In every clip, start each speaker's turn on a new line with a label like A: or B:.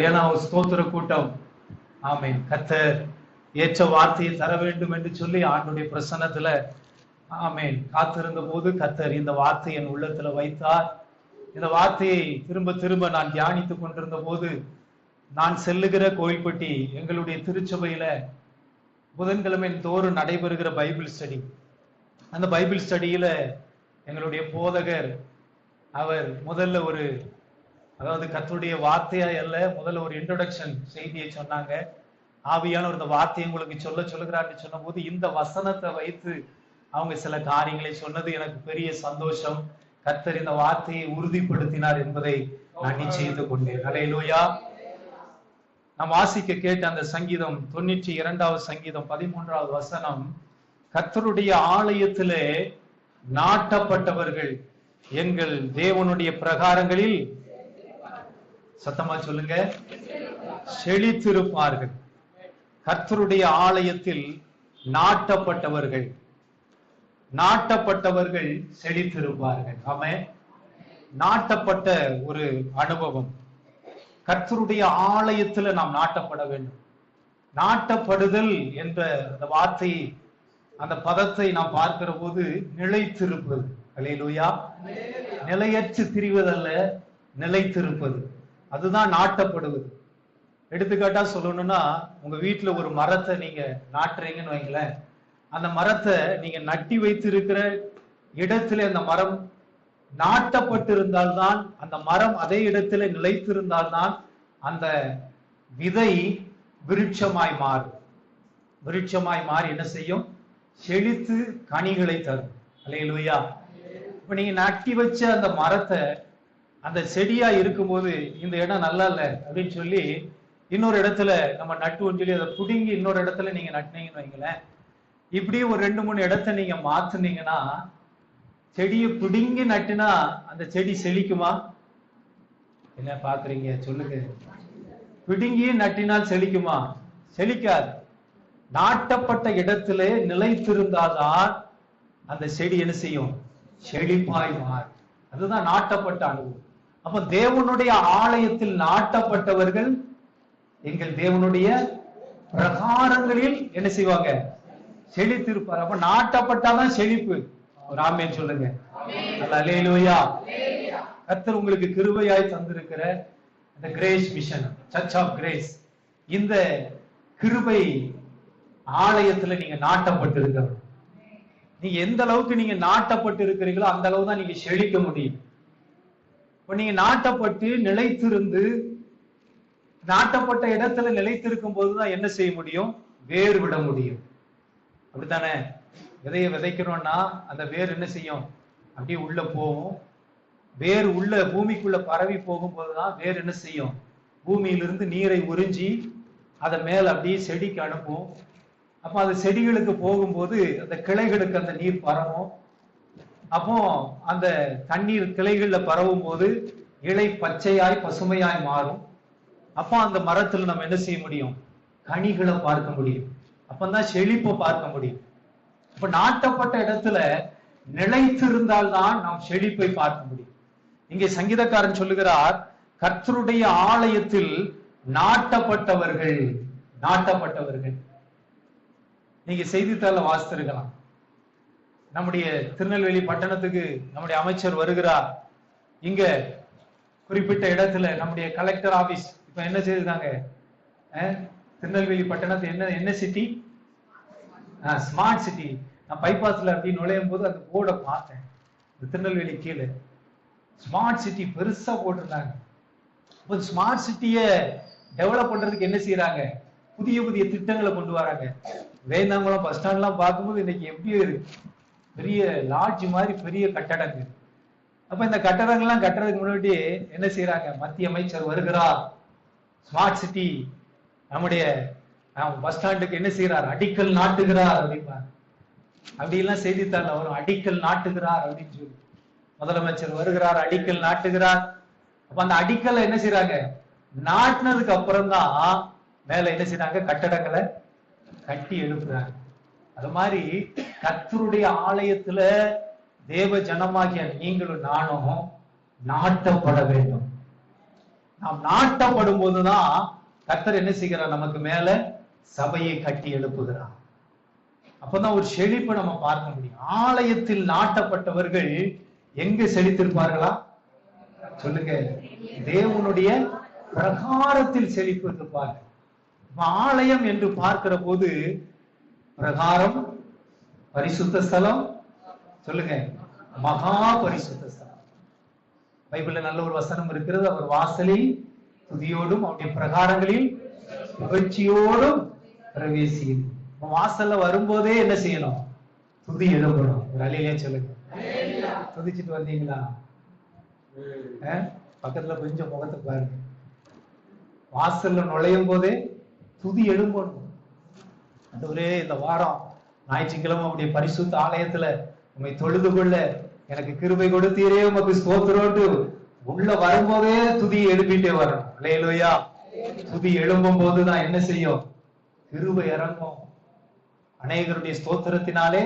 A: ஏன்னா ஒரு ஸ்தோத்திர கூட்டம். ஆமென். கர்த்தர் ஏற்ற வார்த்தையை தர வேண்டும் என்று சொல்லி ஆண்டுடைய பிரசன்னத்துல ஆமென் காத்திருந்த போது கர்த்தர் இந்த வார்த்தையை என் உள்ளத்துல வைத்தார். இந்த வார்த்தையை திரும்ப திரும்ப நான் தியானித்துக் கொண்டிருந்த போது நான் செல்லுகிற கோயில்பட்டி எங்களுடைய திருச்சபையில புதன்கிழமை தோறும் நடைபெறுகிற பைபிள் ஸ்டடி. அந்த பைபிள் ஸ்டடியில எங்களுடைய போதகர் அவர் முதல்ல அதாவது கர்த்தருடைய வார்த்தையா அல்ல, முதல்ல ஒரு இன்ட்ரோடக்ஷன் செய்தியை சொன்னாங்க. ஆவியானவர் இந்த வார்த்தையை உங்களுக்கு சொல்லுகிறான்னு சொன்ன போது இந்த வசனத்தை வைத்து அவங்க சில காரியங்களை சொன்னது எனக்கு பெரிய சந்தோஷம். கர்த்தர் இந்த வார்த்தையை உறுதிப்படுத்தினார் என்பதை நான் நிச்சயித்துக் கொண்டேன். அல்லேலூயா. நாம் வாசிக்க கேட்ட அந்த சங்கீதம் 92வது சங்கீதம் 13வது வசனம், கர்த்தருடைய ஆலயத்திலே நாட்டப்பட்டவர்கள் எங்கள் தேவனுடைய பிரகாரங்களில், சத்தமா சொல்லுங்க, செழித்திருப்பார்கள். கர்த்தருடைய ஆலயத்தில் நாட்டப்பட்டவர்கள் செழித்திருப்பார்கள். ஆமென். நாட்டப்பட்ட ஒரு அனுபவம். கர்த்தருடைய ஆலயத்துல நாம் நாட்டப்பட வேண்டும். நாட்டப்படுதல் என்ற அந்த வார்த்தையை, அந்த பதத்தை நாம் பார்க்கிற போது நிலைத்திருப்பது. அல்லேலூயா. நிலையற்று திரிவதல்ல, நிலைத்திருப்பது, அதுதான் நாட்டப்படுவது. எடுத்துக்காட்டா சொல்லணும்னா, உங்க வீட்டுல ஒரு மரத்தை நீங்க நாட்டுறீங்கன்னு வைங்களேன். அந்த மரத்தை நீங்க நட்டி வைத்திருக்கிற இடத்துல அந்த மரம் நாட்டப்பட்டிருந்தால்தான், அந்த மரம் அதே இடத்துல நிலைத்திருந்தால்தான் அந்த விதை விருட்சமாய் மாறும். விருட்சமாய் மாறி என்ன செய்யும்? செழித்து கனிகளை தரும். அல்லேலூயா. இப்ப நீங்க நட்டி வச்ச அந்த மரத்தை, அந்த செடியா இருக்கும்போது இந்த இடம் நல்லா இல்ல அப்படின்னு சொல்லி இன்னொரு இடத்துல நம்ம நட்டுவோம்னு சொல்லி அதை புடுங்கி இன்னொரு இடத்துல நீங்க நட்டினீங்கன்னு வைங்களேன். இப்படி ஒரு 2-3 இடத்த நீங்க மாத்துனீங்கன்னா, செடியை பிடுங்கி நட்டினா அந்த செடி செழிக்குமா? என்ன பாக்குறீங்க சொல்லுங்க. பிடுங்கி நட்டினால் செழிக்குமா? செழிக்காது. நாட்டப்பட்ட இடத்துல நிலைத்திருந்தாதான் அந்த செடி என்ன செய்யும்? செழிப்பாய் மாறும். அதுதான் நாட்டப்பட்ட அனுபவம். அப்ப தேவனுடைய ஆலயத்தில் நாட்டப்பட்டவர்கள் எங்கள் தேவனுடைய பிரகாரங்களில் என்ன செய்வாங்க? செழித்திருப்பார். அப்ப நாட்டப்பட்டாதான் செழிப்பு. ஒரு ஆமென் சொல்லுங்க. அல்லேலூயா. கர்த்தர் உங்களுக்கு கிருபையாய் தந்திருக்கிற இந்த Grace Mission, Church of Grace, இந்த கிருபை ஆலயத்துல நீங்க நாட்டப்பட்டு இருக்கிறது. நீங்க எந்த அளவுக்கு நீங்க நாட்டப்பட்டு இருக்கிறீங்களோ அந்த அளவு தான் நீங்க செழிக்க முடியும். இப்ப நீங்க நாட்டப்பட்டு நிலைத்திருந்து, நாட்டப்பட்ட இடத்துல நிலைத்திருக்கும் போதுதான் என்ன செய்ய முடியும்? வேர் விட முடியும். அப்படித்தானே? விதையை விதைக்கிறோம்னா அந்த வேர் என்ன செய்யும்? அப்படியே உள்ள போகும். வேர் உள்ள பூமிக்குள்ள பரவி போகும்போதுதான் வேர் என்ன செய்யும்? பூமியிலிருந்து நீரை உறிஞ்சி அதை மேல அப்படியே செடிக்கு அனுப்பும். அப்ப அது செடிகளுக்கு போகும்போது அந்த கிளைகளுக்கு அந்த நீர் பரவும். அப்போ அந்த தண்ணீர் கிளைகள்ல பரவும் போது இலை பச்சையாய் பசுமையாய் மாறும். அப்போ அந்த மரத்துல நம்ம என்ன செய்ய முடியும்? கனிகளை பார்க்க முடியும். அப்பதான் செழிப்பை பார்க்க முடியும். இப்ப நாட்டப்பட்ட இடத்துல நிலைத்திருந்தால்தான் நாம் செழிப்பை பார்க்க முடியும். இங்கே சங்கீதக்காரன் சொல்லுகிறார், கர்த்தருடைய ஆலயத்தில் நாட்டப்பட்டவர்கள். நீங்க செய்தித்தாள வாசித்திருக்கலாம். நம்முடைய திருநெல்வேலி பட்டணத்துக்கு நம்முடைய அமைச்சர் வருகிறார். இங்க குறிப்பிட்ட இடத்துல நம்முடைய கலெக்டர் ஆபீஸ் இப்ப என்ன செய்திருக்காங்க? திருநெல்வேலி பட்டணத்தை என்ன சிட்டி? Smart city. நான் பைபாஸ்ல அப்படி நுழையும் போது அந்த போர்டை பார்த்தேன். திருநெல்வேலி கீழே ஸ்மார்ட் சிட்டி பெருசா போட்டிருந்தாங்க. ஸ்மார்ட் சிட்டிய டெவலப் பண்றதுக்கு என்ன செய்யறாங்க? புதிய புதிய திட்டங்களை கொண்டு வராங்க. வேந்தாங்குளம் பஸ் ஸ்டாண்ட் எல்லாம் பார்க்கும்போது இன்னைக்கு எப்படி இருக்கு? பெரிய லாட்ஜ் மாதிரி பெரிய கட்டடங்கள். அப்ப இந்த கட்டடங்கள்லாம் கட்டுறதுக்கு முன்னாடி என்ன செய்யறாங்க? மத்திய அமைச்சர் வருகிறார், ஸ்மார்ட் சிட்டி நம்முடைய பஸ் ஸ்டாண்டுக்கு என்ன செய்யறார்? அடிக்கல் நாட்டுகிறார் அப்படின்னா. அப்படி எல்லாம் செய்தித்தாள் வரும், அடிக்கல் நாட்டுகிறார் அப்படின்னு சொல்லி. முதலமைச்சர் வருகிறார், அடிக்கல் நாட்டுகிறார். அப்ப அந்த அடிக்கல் என்ன செய்யறாங்க? நாட்டினதுக்கு அப்புறம் தான் மேல என்ன செய்யறாங்க? கட்டடங்களை கட்டி எழுப்புறாங்க. அது மாதிரி கர்த்தருடைய ஆலயத்துல தேவ ஜனமாகிய நீங்களும் நானும் நாட்டப்பட வேண்டும். நாம் நாட்டப்படும் போதுதான் கர்த்தர் என்ன செய்கிறார்? நமக்கு மேல சபையை கட்டி எழுப்புகிறார். அப்பதான் ஒரு செழிப்பை நம்ம பார்க்க முடியும். ஆலயத்தில் நாட்டப்பட்டவர்கள் எங்க செழித்திருப்பார்களா? சொல்லுங்க. தேவனுடைய பிரகாரத்தில் செழிப்பு இருப்பார்கள். ஆலயம் என்று பார்க்கிற போது பிரகாரம், பரிசுத்த ஸ்தலம், சொல்லுங்க, மகா பரிசுத்த ஸ்தலம். பைபிள்ல நல்ல ஒரு வசனம் இருக்கிறது. அவர் வாசலில் துதியோடும் அவருடைய பிரகாரங்களில் புகழ்ச்சியோடும் பிரவேசியும். வாசல்ல வரும்போதே என்ன செய்யணும்? துதி எழுப்பணும். ஒரு அல்லேலூயா சொல்லுங்க. துதிச்சிட்டு வந்தீங்களா? பக்கத்துல கொஞ்சம் முகத்தை பாருங்க. வாசல்ல நுழையும் போதே துதி எழும்பணும். ஆண்டவரே, இந்த வாரம் ஞாயிற்றுக்கிழமை உடைய பரிசுத்த ஆலயத்துல உண்மை தொழுது கொள்ள எனக்கு கிருபை கொடுத்தீரே, உமக்கு ஸ்தோத்திரோட்டு உள்ள வரும்போதே துதி எழுப்பிட்டே வரணும். அல்லேலூயா. துதி எழும்பும் போதுதான் என்ன செய்யும்? கிருபை இறங்கும். அநேகருடைய ஸ்தோத்திரத்தினாலே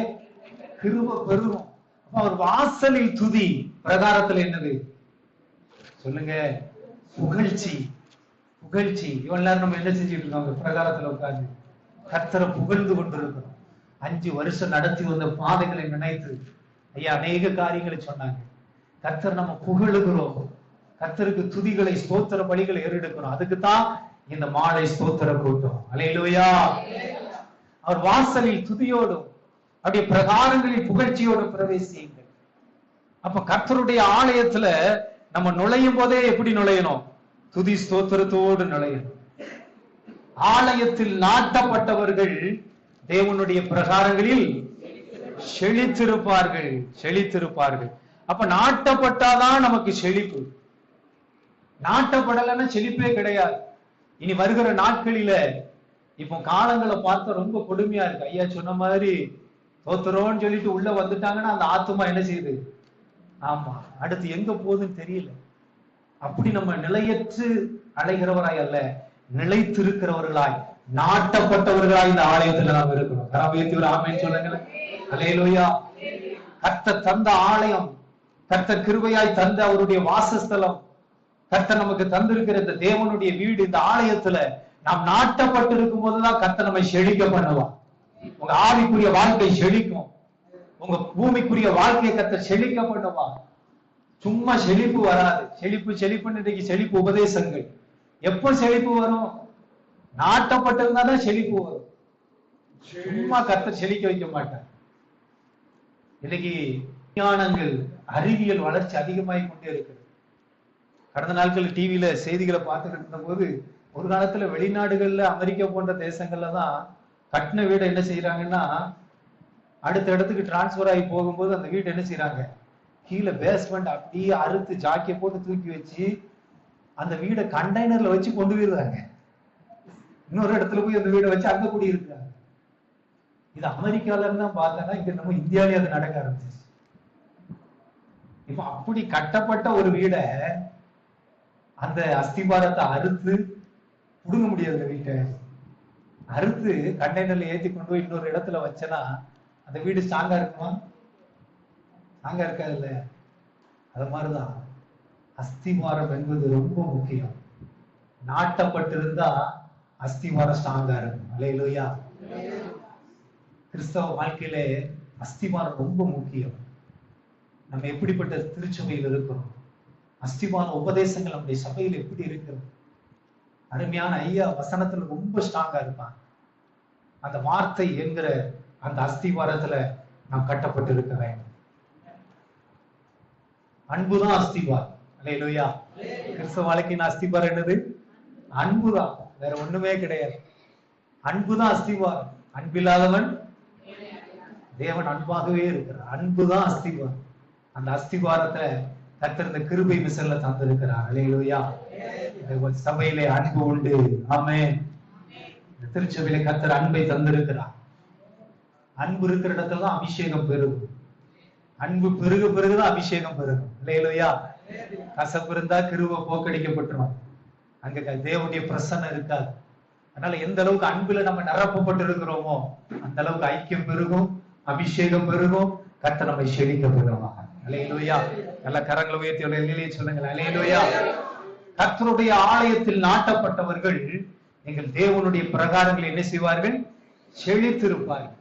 A: கிருபை பெருகும். அவர் வாசலில் துதி, பிரகாரத்துல என்னது? சொல்லுங்க, புகழ்ச்சி. புகழ்ச்சி. இவன் நேரம் நம்ம என்ன செஞ்சுட்டு இருக்கோம்? பிரகாரத்துல உட்கார்ந்து கர்த்தரை புகழ்ந்து கொண்டிருக்கிறோம். 5 வருஷம் நடத்தி வந்த பாதைகளை நினைத்து ஐயா அநேக காரியங்களை சொன்னாங்க. கர்த்தர் நம்ம புகழுகிறோம். கர்த்தருக்கு துதிகளை, ஸ்தோத்திர பலிகளை ஏறெடுக்கிறோம். அதுக்குத்தான் இந்த மாலை ஸ்தோத்திர கூட்டம். அல்லேலூயா. அவர் வாசலில் துதியோடும் அப்படியே பிரகாரங்களில் புகழ்ச்சியோடும் பிரவேசியுங்கள். அப்ப கர்த்தருடைய ஆலயத்துல நம்ம நுழையும் போதே எப்படி நுழையணும்? துதி ஸ்தோத்திரத்தோடு நுழையணும். ஆலயத்தில் நாட்டப்பட்டவர்கள் தேவனுடைய பிரகாரங்களில் செழித்திருப்பார்கள். செழித்திருப்பார்கள். அப்ப நாட்டப்பட்டாதான் நமக்கு செழிப்பு. நாட்டப்படலைன்னா செழிப்பே கிடையாது. இனி வருகிற நாட்களில இப்போ காலங்களை பார்த்தா ரொம்ப கொடுமையா இருக்கு. ஐயா சொன்ன மாதிரி தோத்துறோம்னு சொல்லிட்டு உள்ள வந்துட்டாங்கன்னா அந்த ஆத்துமா என்ன செய்யுது? ஆமா, அடுத்து எங்க போகுதுன்னு தெரியல. அப்படி நம்ம நிலையற்று அலைகிறவராய் அல்ல, நிலைத்திருக்கிறவர்களாய், நாட்டப்பட்டவர்களாய் இந்த ஆலயத்துல நாம் இருக்கணும். கரவேத்தி ஆமென் சொல்லுங்க. அல்லேலூயா. கர்த்தர் தந்த ஆலயம், கர்த்தர் கிருபையாய் தந்த அவருடைய வாசஸ்தலம், கர்த்தர் நமக்கு தந்திருக்கிற இந்த தேவனுடைய வீடு, இந்த ஆலயத்துல நாம் நாட்டப்பட்டு இருக்கும் போதுதான் கர்த்தர் நம்மை செழிக்க பண்ணுவான். உங்க ஆவிக்குரிய வாழ்க்கை செழிக்கும். உங்க பூமிக்குரிய வாழ்க்கையை கர்த்தர் செழிக்க பண்ணுவான். சும்மா செழிப்பு வராது. செழிப்பு செழிப்புன்னு இன்னைக்கு செழிப்பு உபதேசங்கள். எப்ப செழிப்பு வரும்? நாட்டப்பட்டிருந்தாதான் செழிப்பு வரும். சும்மா கர்த்தர் செழிக்க வைக்க மாட்டார். இன்னைக்கு விஞ்ஞானங்கள், அறிவியல் வளர்ச்சி அதிகமாகி கொண்டே இருக்குது. கடந்த நாட்கள் டிவியில செய்திகளை பார்த்துக்கிட்டு இருந்த போது, ஒரு காலத்துல வெளிநாடுகள்ல, அமெரிக்கா போன்ற தேசங்கள்ல தான் கட்டின வீடை என்ன செய்யறாங்கன்னா, அடுத்த இடத்துக்கு டிரான்ஸ்பர் ஆகி போகும்போது அந்த வீட்டை என்ன செய்யறாங்க? கீழே பேஸ்மெண்ட் அப்படியே அறுத்து ஜாக்கிய போட்டு தூக்கி வச்சு அந்த வீடை கண்டெய்னர்ல வச்சு கொண்டு போயிருந்தாங்க. இன்னொரு இடத்துல போய் அந்த வீடை வச்சு அங்க கூடி இருக்கிறாங்க. இது அமெரிக்கால இருந்து தான் பார்த்தேன்னா, இங்க நம்ம இந்தியாவிலே அது நடக்க ஆரம்பிச்சிச்சு. இப்ப அப்படி கட்டப்பட்ட ஒரு வீடை அந்த அஸ்திபாரத்தை அறுத்து புடுங்க முடியாது. வீட்டை அறுத்து கண்டெய்னர்ல ஏத்தி கொண்டு போய் இன்னொரு இடத்துல வச்சனா அந்த வீடு ஸ்ட்ராங்கா இருக்குமா? ஸ்ட்ராங்கா இருக்காது இல்ல. அது மாதிரிதான் அஸ்திவாரம் என்பது ரொம்ப முக்கியம். நாட்டப்பட்டிருந்தா அஸ்திவாரம் ஸ்ட்ராங்கா இருக்கும். அல்லேலூயா. கிறிஸ்தவ வாழ்க்கையிலே அஸ்திவாரம் ரொம்ப முக்கியம். நம்ம எப்படிப்பட்ட திருச்சபையில் இருக்கிறோம்? அஸ்திவார உபதேசங்கள் நம்முடைய சபையில் எப்படி இருக்கிறது? அருமையான ஐயா வசனத்துல ரொம்ப ஸ்ட்ராங்கா இருப்பான். அந்த வார்த்தை என்கிற அந்த அஸ்திவாரத்துல நாம் கட்டப்பட்டு இருக்க வேண்டும். அன்புதான் அஸ்திவாரம். அல்லேலூயா. கிறிஸ்தவ வாழ்க்கையின் அஸ்திவாரம் என்னது? அன்புதான், வேற ஒண்ணுமே கிடையாது. அன்புதான் அஸ்திவாரம். அன்பில்லாதவன் தேவன் அன்பாகவே இருக்கிறார். அன்புதான் அஸ்திவாரம். அந்த அஸ்திவாரத்தை கர்த்தர் இந்த கிருபை மிஷன்ல தந்திருக்கிறார். அல்லேலூயா. சபையிலே அன்பு உண்டு. ஆமென். திருச்சபையிலே கர்த்தர் அன்பை தந்திருக்கிறார். அன்பு இருக்கிற இடத்துல தான் அபிஷேகம் பெருகும். அன்பு பெருக பெருகுதான் அபிஷேகம் பெருகும். அல்லேலூயா. கசப்பு இருந்தா கிருபை போக்கடிக்கப்பட்டுரும். அங்க தேவனுடைய பிரசன்னம் இருக்காது. அதனால எந்த அளவுக்கு அன்புல நம்ம நிரப்பப்பட்டு இருக்கிறோமோ அந்த அளவுக்கு ஐக்கியம் பெருகும், அபிஷேகம் பெருகும், கர்த்தர் நம்மை செழிக்க பெறுவாங்க. அல்லேலூயா. நல்ல கரங்களை உயர்த்தி சொல்லுங்க. அல்லேலூயா. கர்த்தருடைய ஆலயத்தில் நாட்டப்பட்டவர்கள் எங்கள் தேவனுடைய பிரகாரங்களை என்ன செய்வார்கள்? செழித்திருப்பார்கள்.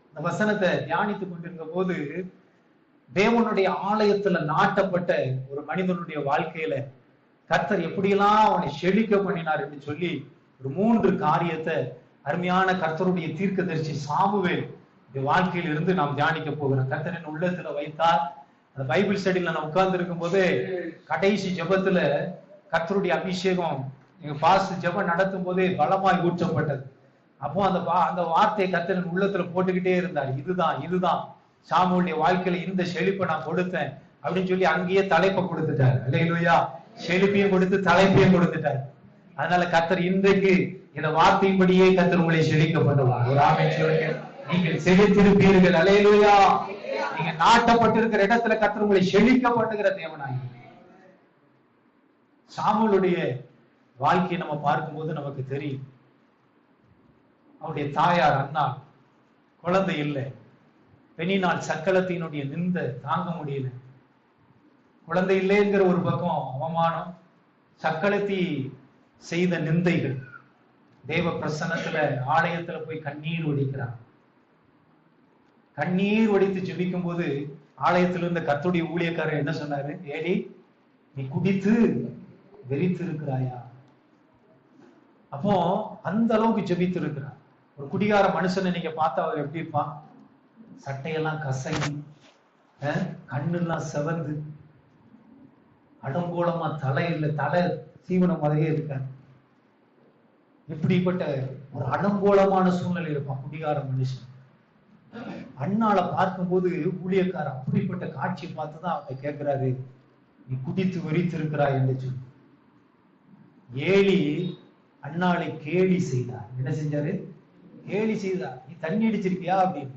A: இந்த வசனத்தை தியானித்துக் கொண்டிருந்த போது தேவனுடைய ஆலயத்துல நாட்டப்பட்ட ஒரு மனிதனுடைய வாழ்க்கையில கர்த்தர் எப்படியெல்லாம் அவனை செழிக்க பண்ணினார் என்று சொல்லி ஒரு 3 காரியத்தை அருமையான கர்த்தருடைய தீர்க்கதரிசி சாமுவேல் வாழ்க்கையில் இருந்து நாம் தியானிக்க போகிறோம். கர்த்தரின் உள்ளத்துல வைத்தார். அந்த பைபிள் ஸ்டடியில நான் உட்கார்ந்து இருக்கும் போது கடைசி ஜெபத்துல கர்த்தருடைய அபிஷேகம் எங்க பாஸ்டர் ஜெபம் நடத்தும் போதே பலமாய் ஊற்றப்பட்டது. அப்போ அந்த வார்த்தையை கர்த்தரின் உள்ளத்துல போட்டுக்கிட்டே இருந்தார். இதுதான் சாமுவேலுடைய வாழ்க்கையில இந்த செழிப்பை நான் கொடுத்தேன் அப்படின்னு சொல்லி அங்கேயே தலைப்பை கொடுத்துட்டார். அல்லேலூயா. செழிப்பையும் கொடுத்து தலைப்பையும் கொடுத்துட்டார். அதனால கர்த்தர் இன்றைக்கு இந்த வார்த்தையின்படியே கர்த்தர் உங்களை செழிக்க பண்ணுவார். ஒரு ஆமென் சொல்லுங்க. நீங்கள் செழித்திருப்பீர்கள். அல்லேலூயா. நீங்க நாட்டப்பட்டிருக்கிற இடத்துல கர்த்தர் உங்களை செழிக்க பண்ணுகிற தேவனாய். சாமுவேலுடைய வாழ்க்கையை நம்ம பார்க்கும்போது நமக்கு தெரியும். அவருடைய தாயார் அன்னாள் குழந்தை இல்லை. பெண்ணினால் சக்கலத்தினுடைய நிந்த தாங்க முடியல. குழந்தை இல்லைங்கிற ஒரு பக்கம் அவமானம், சக்களத்தி செய்த நிந்தைகள். தேவ பிரசன்னத்துல ஆலயத்துல போய் கண்ணீர் வடிக்கிறார். கண்ணீர் வடித்து ஜெபிக்கும் போது ஆலயத்துல இருந்த கர்த்தருடைய ஊழியக்காரர் என்ன சொன்னாரு? ஏடி, நீ குடித்து வெறித்து இருக்கிறாயா? அப்போ அந்த அளவுக்கு ஜெபித்து இருக்கிறார். ஒரு குடிகார மனுஷனை நீங்க பார்த்தா அவர் எப்படி இருப்பான்? சட்டையெல்லாம் கசங்கி, கண்ணெல்லாம் செவந்து, அடங்கோலமா தலை சீவன மாதிரியே இருக்காரு. இப்படிப்பட்ட ஒரு அடங்கோலமான சூழ்நிலை இருப்பான் குடிகார மனுஷன். அண்ணாளை பார்க்கும்போது ஊழியக்கார அப்படிப்பட்ட காட்சியை பார்த்துதான் அவங்க கேட்கிறாரு, நீ குடித்து வெறித்து இருக்கிறாய் என்று சொல்லி. ஏலி அண்ணாளை கேலி செய்தார். என்ன செஞ்சாரு? கேலி செய்தார். நீ தண்ணி அடிச்சிருக்கியா அப்படின்னு.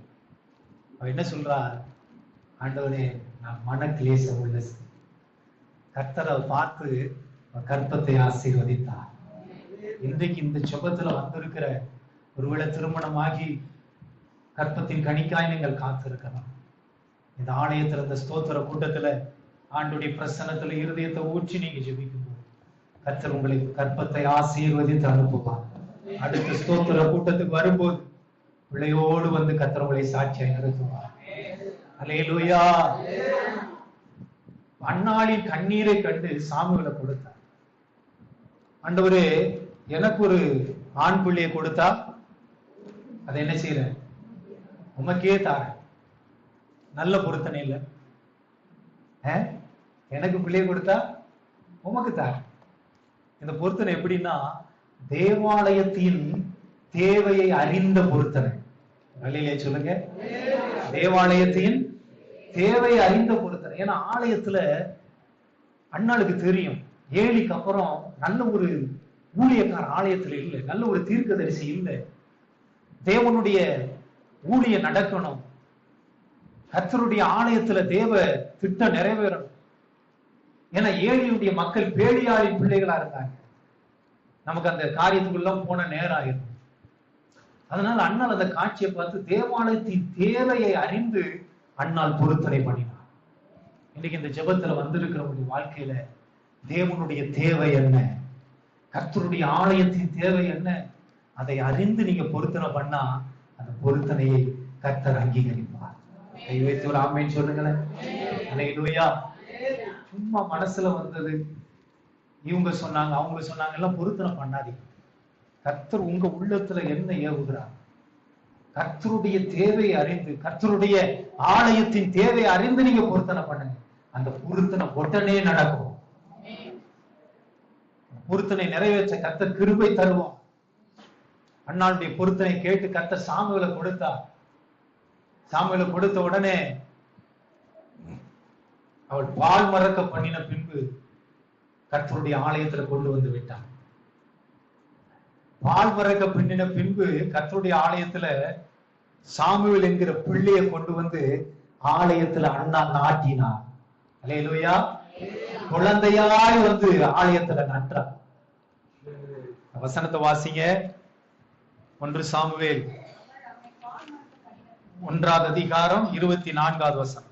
A: அவ என்ன சொல்றா? ஆண்டவரே, நான் மன கிளேசம் உள்ள. கர்த்தரை பார்த்து கற்பத்தை ஆசீர்வதித்தார். இன்றைக்கு இந்த சுபத்துல வந்திருக்கிற ஒருவேளை திருமணமாகி கற்பத்தின் கனிக்காய் நீங்கள் காத்திருக்கலாம். இந்த ஆலயத்துல இந்த ஸ்தோத்திர கூட்டத்துல ஆண்டுடைய பிரசன்னத்துல இருதயத்தை ஊற்றி நீங்க ஜெபிக்கும் போது கர்த்தர் உங்களை கற்பத்தை ஆசீர்வதித்து அனுப்புவார். அடுத்த ஸ்தோத்திர கூட்டத்துக்கு வரும்போது பிள்ளையோடு வந்து கர்த்தர் உங்களை சாட்சியாக நிறுத்துவார். அல்லேலூயா. அன்னாளின் கண்ணீரை கண்டு சாமுவேலை கொடுத்தார். ஆண்டவரே, எனக்கு ஒரு ஆண் பிள்ளையை கொடுத்தா அதை என்ன செய்யற? உமக்கே தார. நல்ல பொருத்தனை இல்லை. எனக்கு பிள்ளையை கொடுத்தா உமக்கு தார. இந்த பொருத்தனை எப்படின்னா தேவாலயத்தின் தேவையை அறிந்த பொருத்தனை. நல்லையே சொல்லுங்க. தேவாலயத்தின் தேவையை அறிந்த பொருத்தனை. ஏன்னா ஆலயத்துல அண்ணாளுக்கு தெரியும், ஏலிக்கு அப்புறம் நல்ல ஒரு ஊழியக்கார ஆலயத்துல இல்லை, நல்ல ஒரு தீர்க்கதரிசி இல்லை. தேவனுடைய ஊழியம் நடக்கணும், கர்த்தருடைய ஆலயத்துல தேவ திட்டம் நிறைவேறணும். ஏன்னா ஏலியுடைய மக்கள் பேலியாளின் பிள்ளைகளா இருந்தாங்க. நமக்கு அந்த காரியத்துக்குள்ள போன நேரம் ஆயிரும். அதனால அண்ணால் அந்த காட்சியை பார்த்து தேவாலயத்தின் தேவையை அறிந்து அண்ணால் பொருத்தனை பண்ணினார். இன்னைக்கு இந்த ஜெபத்துல வந்திருக்கிறவங்களுடைய வாழ்க்கையில தேவனுடைய தேவை என்ன, கர்த்தருடைய ஆலயத்தின் தேவை என்ன, அதை அறிந்து நீங்க பொருத்தனை பண்ணா அந்த பொருத்தனையை கர்த்தர் அங்கீகரிப்பார். கை வைத்து ஒரு ஆமென் சொல்லுங்களேன். அல்லேலூயா. சும்மா மனசுல வந்தது, இவங்க சொன்னாங்க அவங்க சொன்னாங்க எல்லாம் பொருத்தனை பண்ணாதீங்க. கர்த்தர் உங்க உள்ளத்துல என்ன ஏவுகிறார், கர்த்தருடைய தேவையை அறிந்து, கர்த்தருடைய ஆலயத்தின் தேவையை அறிந்து நீங்க பொருத்தனை பண்ணுங்க. அந்த பொருத்தனை உடனே நடக்கும். பொருத்தனை நிறைவேற்ற கர்த்தர் கிருபை தருவோம். அண்ணாளுடைய பொருத்தனை கேட்டு கர்த்தர் சாமுவேலை கொடுத்தார். சாமுவேலை கொடுத்த உடனே அவள் பால் மறக்க பண்ணின பின்பு கர்த்தருடைய ஆலயத்துல கொண்டு வந்து விட்டான். பால் மறக்க பண்ணின பின்பு கர்த்தருடைய ஆலயத்துல சாமுவேல் என்கிற பிள்ளையை கொண்டு வந்து ஆலயத்துல அண்ணா நாட்டினார். அல்லேலூயா. குழந்தையாய் வந்து ஆலயத்துல நட்டார். வசனத்தை வாசிங்க. 1 சாமுவேல் 1ஆம் அதிகாரம் 24ஆவது வசனம்.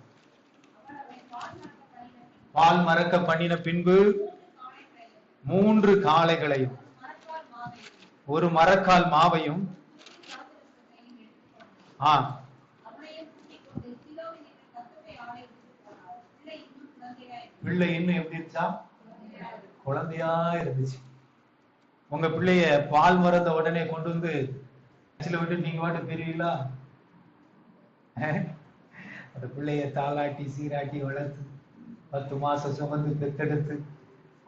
A: பால் மறக்க பண்ணின பின்பு 3 காளைகளையும் ஒரு மரக்கால் மாவையும் பிள்ளை இன்னும் எப்படி இருந்துச்சா? குழந்தையா இருந்துச்சு. உங்க பிள்ளைய பால் மறந்த உடனே கொண்டு வந்து விட்டு நீங்க வாட்டு பெரியீங்களா? அந்த பிள்ளைய தாளாட்டி சீராட்டி வளர்த்து 10 மாசம் சுமந்து பெத்தெடுத்து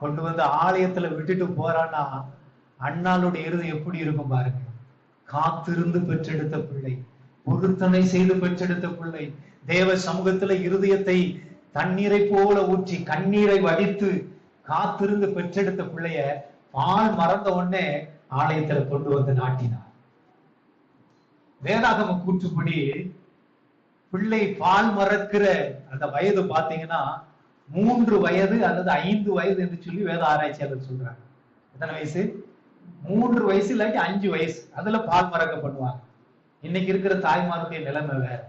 A: கொண்டு வந்து ஆலயத்துல விட்டுட்டு போறான்னா அண்ணாளுடைய இருதயம் எப்படி இருக்கும் பாருங்க. காத்திருந்து பெற்றெடுத்த பிள்ளை, பொருத்தனை செய்து பெற்றெடுத்த பிள்ளை, தேவ சமூகத்துல இருதயத்தை தண்ணீரை போல ஊற்றி கண்ணீரை வடித்து காத்திருந்து பெற்றெடுத்த பிள்ளைய பால் மறந்த உடனே ஆலயத்துல கொண்டு வந்து நாட்டினார். வேதாகம கூற்றுப்படி பிள்ளை பால் மறக்கிற அந்த வயது பாத்தீங்கன்னா 3 வயது அல்லது 5 வயது என்று சொல்லி வேத ஆராய்ச்சியாளர் சொல்றாங்க. எத்தனை வயசு? 3 வயசு இல்லாட்டி 5 வயசு, அதுல பால் மறக்க பண்ணுவாங்க. இன்னைக்கு இருக்கிற தாய்மாருடைய நிலைமை வேற.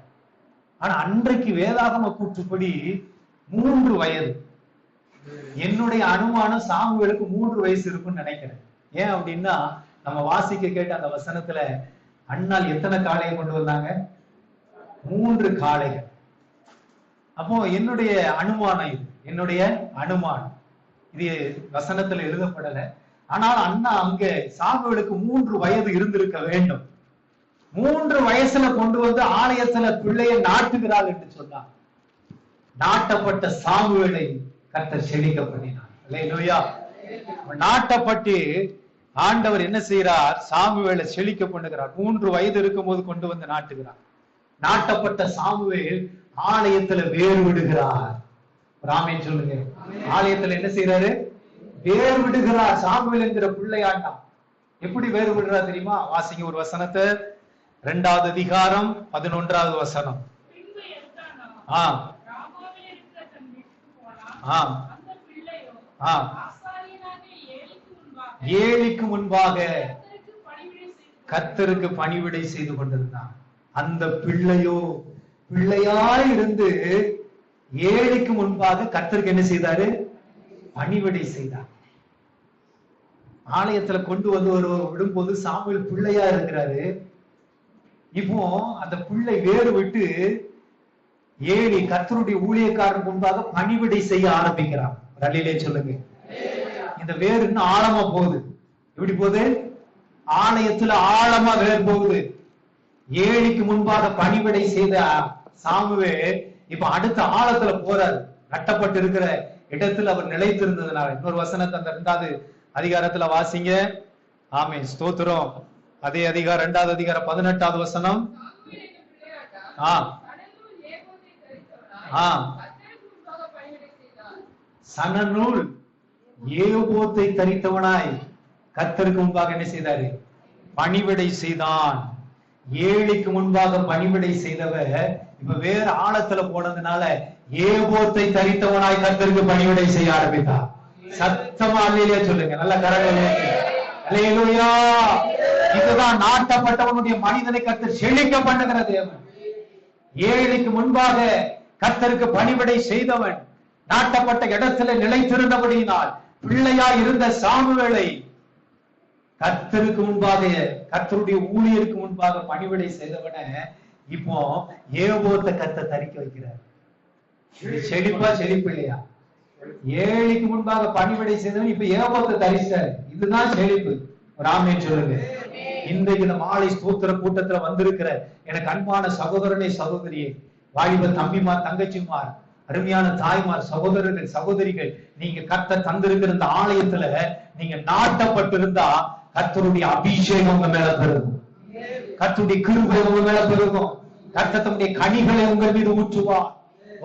A: ஆனா அன்றைக்கு வேதாகம கூற்றுப்படி 3 வயது. என்னுடைய அனுமானம் சாமுவேலுக்கு 3 வயசு இருக்குன்னு நினைக்கிறேன். ஏன் அப்படின்னா நம்ம வாசிக்க கேட்ட அந்த வசனத்துல அண்ணால் எத்தனை காளையை கொண்டு வந்தாங்க? 3 காளைகள். அப்போ என்னுடைய அனுமானம் இது, என்னுடைய அனுமானம். இது வசனத்துல எழுதப்படல. ஆனால் அண்ணா அங்க சாமுவேலுக்கு 3 வயது இருந்திருக்க வேண்டும். 3 வயசுல கொண்டு வந்து ஆலயத்துல பிள்ளையை நாட்டுகிறாள் என்று சொன்னார். நாட்டப்பட்ட சாமுவேலை கர்த்தர் செழிக்க பண்ணினார். அல்லேலூயா. நாட்டப்பட்டு ஆண்டவர் என்ன செய்யறார்? சாமுவேலை செழிக்க பண்ணுகிறார். 3 வயது இருக்கும் போது கொண்டு வந்து நாட்டுகிறார். நாட்டப்பட்ட சாமுவேல் ஆலயத்துல வேறு விடுகிறார். ராமேன் சொல்லுங்க. ஆலயத்துல என்ன செய்யறாரு? வேறு விடுகிறார். சாமுவேல் என்கிற பிள்ளையாண்டா எப்படி வேறு விடுறார் தெரியுமா? வாசிங்க ஒரு வசனத்தை, 2வது அதிகாரம் 11வது வசனம். ஏலிக்கு முன்பாக கர்த்தருக்கு பணிவிடை செய்து கொண்டிருந்தான். அந்த பிள்ளையோ பிள்ளையாய் இருந்து ஏலிக்கு முன்பாக கர்த்தருக்கு என்ன செய்தாரு? பணிவிடை செய்தார். ஆலயத்துல கொண்டு வந்து ஒருவர் விடும்போது சாமுவேல் பிள்ளையா இருக்கிறாரு. இப்போ அந்த பிள்ளை வேறு விட்டு ஏலி கர்த்தருடைய ஊழியக்காரன் முன்பாக பணிவிடை செய்ய ஆரம்பிக்கிறார். ரலிலே சொல்லுங்க. இந்த வேறு இன்னும் ஆழமா போகுது. எப்படி போகுது? ஆலயத்துல ஆழமா வேறு போகுது. ஏலிக்கு முன்பாக பணிவிடை செய்த சாமுவேல் இப்ப அடுத்த ஆழத்துல போறாரு. கட்டப்பட்டு இருக்கிற இடத்துல அவர் நிலைத்திருந்ததுனால. இன்னொரு வசனத்தை அந்த 2வது அதிகாரத்துல வாசிங்க. ஆமென், ஸ்தோத்திரம். அதே அதிகாரம் 2வது அதிகாரம் 18வது வசனம். சணநூல் ஏபோத்தை தரித்தவனாய் கர்த்தருக்கு முன்பாக என்ன செய்தாரு? பணிவிடை செய்தான். ஏலிக்கு முன்பாக பணிவிடை செய்தவர் இப்ப வேற ஆழத்துல போனதுனால ஏபோத்தை தரித்தவனாய் கர்த்தருக்கு பணிவிடை செய்ய ஆரம்பித்தார். சத்தமா அல்லேலூயா சொல்லுங்க. நல்ல கரங்களை. அல்லேலூயா. இதுதான் நாட்டப்பட்டவனுடைய மனிதனை கர்த்தர் செழிக்க பண்ணுகிற தேவன். ஏலிக்கு முன்பாக கர்த்தருக்கு பணிவிடை செய்தவன் நாட்டப்பட்ட இடத்துல நிலைத்திருந்தபடியினால் பிள்ளையா இருந்த சாமுவேலை கர்த்தருக்கு முன்பாக, கர்த்தருடைய ஊழியருக்கு முன்பாக பணிவிடை செய்தவன இப்போ ஏபோத்தை கர்த்தர் தரிக்க வைக்கிறார். செழிப்பா செழிப்பு இல்லையா? ஏலிக்கு முன்பாக பணிவிடை செய்தவன் இப்ப ஏபோத்தை தரிச்சார். இதுதான் செழிப்பு. ராமேன் சொல்லுங்க. இன்றைக்கு இந்த மாலை ஸ்தோத்திர கூட்டத்துல வந்திருக்கிற எனக்கு அன்பான சகோதரனே சகோதரியே, வாலிப தம்பிமார் தங்கச்சிமார், அருமையான தாய்மார், சகோதரர்கள் சகோதரிகள், நீங்க கர்த்தர் தந்திருக்கிற இந்த ஆலயத்துல நீங்க நாட்டப்பட்டிருந்தா கர்த்தருடைய அபிஷேகம் உங்க மேல பெருகும். கர்த்தருடைய கிருபை உங்க மேல பெருகும். கர்த்தர் தம்முடைய கனிகளை உங்கள் மீது ஊற்றுவார்.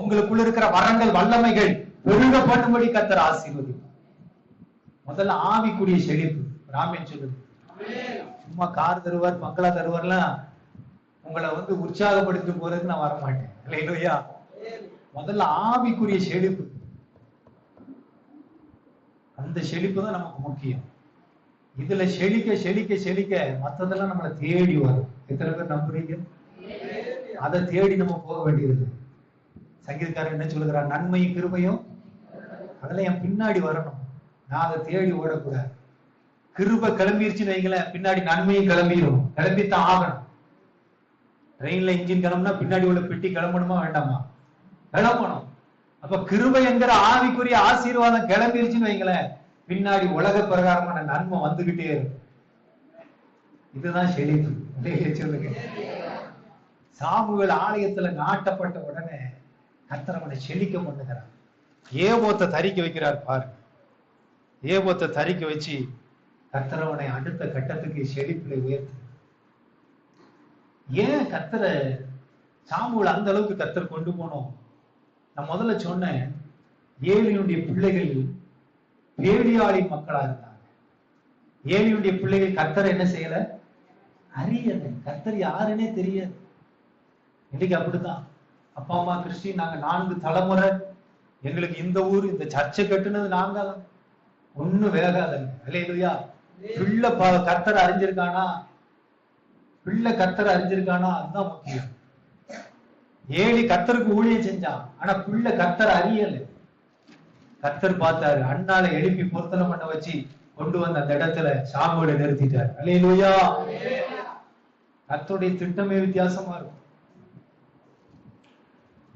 A: உங்களுக்குள்ள இருக்கிற வரங்கள் வல்லமைகள் பெருக பண்ணும்படி கர்த்தர் ஆசீர்வதிப்பார். முதல்ல ஆவிக்குரிய செழிப்பு. ராமேன் சொல்லுது. சும்மா கார் தருவார், பங்களா தருவார்லாம் உங்களை உற்சாகப்படுத்தி போறதுக்கு நான் வரமாட்டேன். இல்லையா? முதல்ல ஆவிக்குரிய செழிப்பு. அந்த செழிப்பு தான் நமக்கு முக்கியம். இதுல செழிக்க செழிக்க செழிக்க மற்றதெல்லாம் நம்மளை தேடி வரும். எத்தனை பேர் நம்புறீங்க? அதை தேடி நம்ம போக வேண்டியது. சங்கீதக்காரர் என்ன சொல்லுகிறார்? நன்மையும் கிருபையும் அதெல்லாம் என் பின்னாடி வரணும். நான் அதை தேடி ஓடக்கூடாது. கிருபை கிளம்பிருச்சுன்னு வைங்களேன், பின்னாடி நன்மையும் கிளம்பிடும். கிளம்பித்தான் ஆகணும். ட்ரெயின்ல இன்ஜின் கிளம்புனா பின்னாடி உள்ள பெட்டி கிளம்பணுமா வேண்டாமா? கிளம்பணும். அப்ப கிருபை என்கிற ஆவிக்குரிய ஆசீர்வாதம் கிளம்பிருச்சுன்னு வைங்களேன், பின்னாடி உலக பிரகாரமான நன்மை வந்துகிட்டே இருக்கும். இதுதான் செழிப்பு. சொல்லுங்க. சாமுவேல் ஆலயத்துல நாட்டப்பட்ட உடனே கர்த்தர் அவனை செழிக்க பண்ணுகிறார். ஏபோத்தை தரிக்க வைக்கிறார் பாருங்க. ஏபோத்தை தரிக்க வச்சு கர்த்தர் அவனை அடுத்த கட்டத்துக்கு செழிப்புல உயர்த்து. ஏன் கர்த்தரை சாமுவேல் அந்த அளவுக்கு கர்த்தர் கொண்டு போனோம்? நான் முதல்ல சொன்னேன், ஏலியினுடைய பிள்ளைகள் பேடியாளி மக்களா இருந்தாங்க. ஏலியுடைய பிள்ளைகள் கர்த்தரை என்ன செய்யல? அறியல. கர்த்தர் யாருன்னே தெரியாது. இன்னைக்கு அப்படிதான். அப்பா அம்மா கிறிஸ்டின், நாங்க 4 தலைமுறை, எங்களுக்கு இந்த ஊர் இந்த சர்ச்சை கட்டுனது நாங்க தான். ஒண்ணும் வேகாதங்க. அல்லேலூயா. பிள்ளை கர்த்தரை அறிஞ்சிருக்கானா? பிள்ளை கர்த்தரை அறிஞ்சிருக்கானா? அதுதான் முக்கியம். ஏலி கர்த்தருக்கு ஊழியம் செஞ்சான், ஆனா பிள்ளை கர்த்தரை அறியல. கர்த்தர் பார்த்தாரு, அண்ணால எழுப்பி பொருத்தனை பண்ண வச்சு கொண்டு வந்த அந்த இடத்துல சாமுவேலை நிறுத்திட்டார். அல்லேலூயா. கர்த்தருடைய திட்டமே வித்தியாசமா இருக்கும்.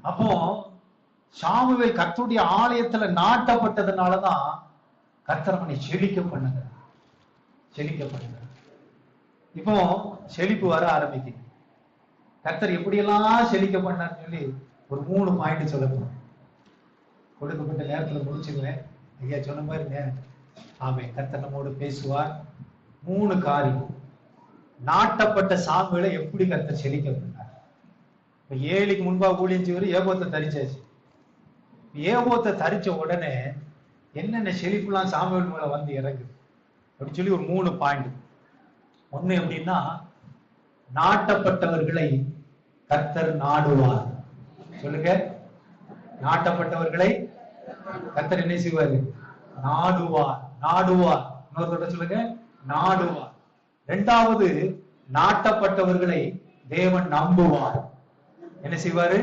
A: அப்போ சாமுவேல் கர்த்தருடைய ஆலயத்துல நாட்டப்பட்டதுனாலதான் கர்த்தர் அவனை செழிக்க பண்ணுங்க. செழிக்க பண்ணுங்க. இப்போ செழிப்பு வர ஆரம்பிக்குது. கர்த்தர் எப்படியெல்லாம் செழிக்க பண்ணான்னு சொல்லி ஒரு 3 பாயிண்ட் சொல்ல போறோம். கொடுக்கப்பட்ட நேரத்துல முடிச்சுக்கிறேன். ஐயா சொன்ன மாதிரி ஆமே, கர்த்தர் நம்மோடு பேசுவார். 3 காரியம். நாட்டப்பட்ட சாமுவேலை எப்படி கர்த்தர் செழிக்க பண்ணார்? இப்ப ஏலிக்கு முன்பாக ஊழியம் செய்வது ஏபோத்தை தரிச்சாச்சு. ஏபோத்தை தரிச்ச உடனே என்னென்ன செழிப்புலாம் சாமுவேல் மேல வந்து இறங்குது அப்படின்னு சொல்லி ஒரு 3 பாயிண்ட். ஒண்ணு எப்படின்னா, நாட்டப்பட்டவர்களை கர்த்தர் நாடுவார். சொல்லுங்க. நாட்டப்பட்டவர்களை கர்த்தர் என்ன செய்வாரு? நாடுவார். நாடுவார். இன்னொரு சொல்லுங்க, நாடுவார். 2வது, நாட்டப்பட்டவர்களை தேவன் நம்புவார். என்ன செய்வாரு?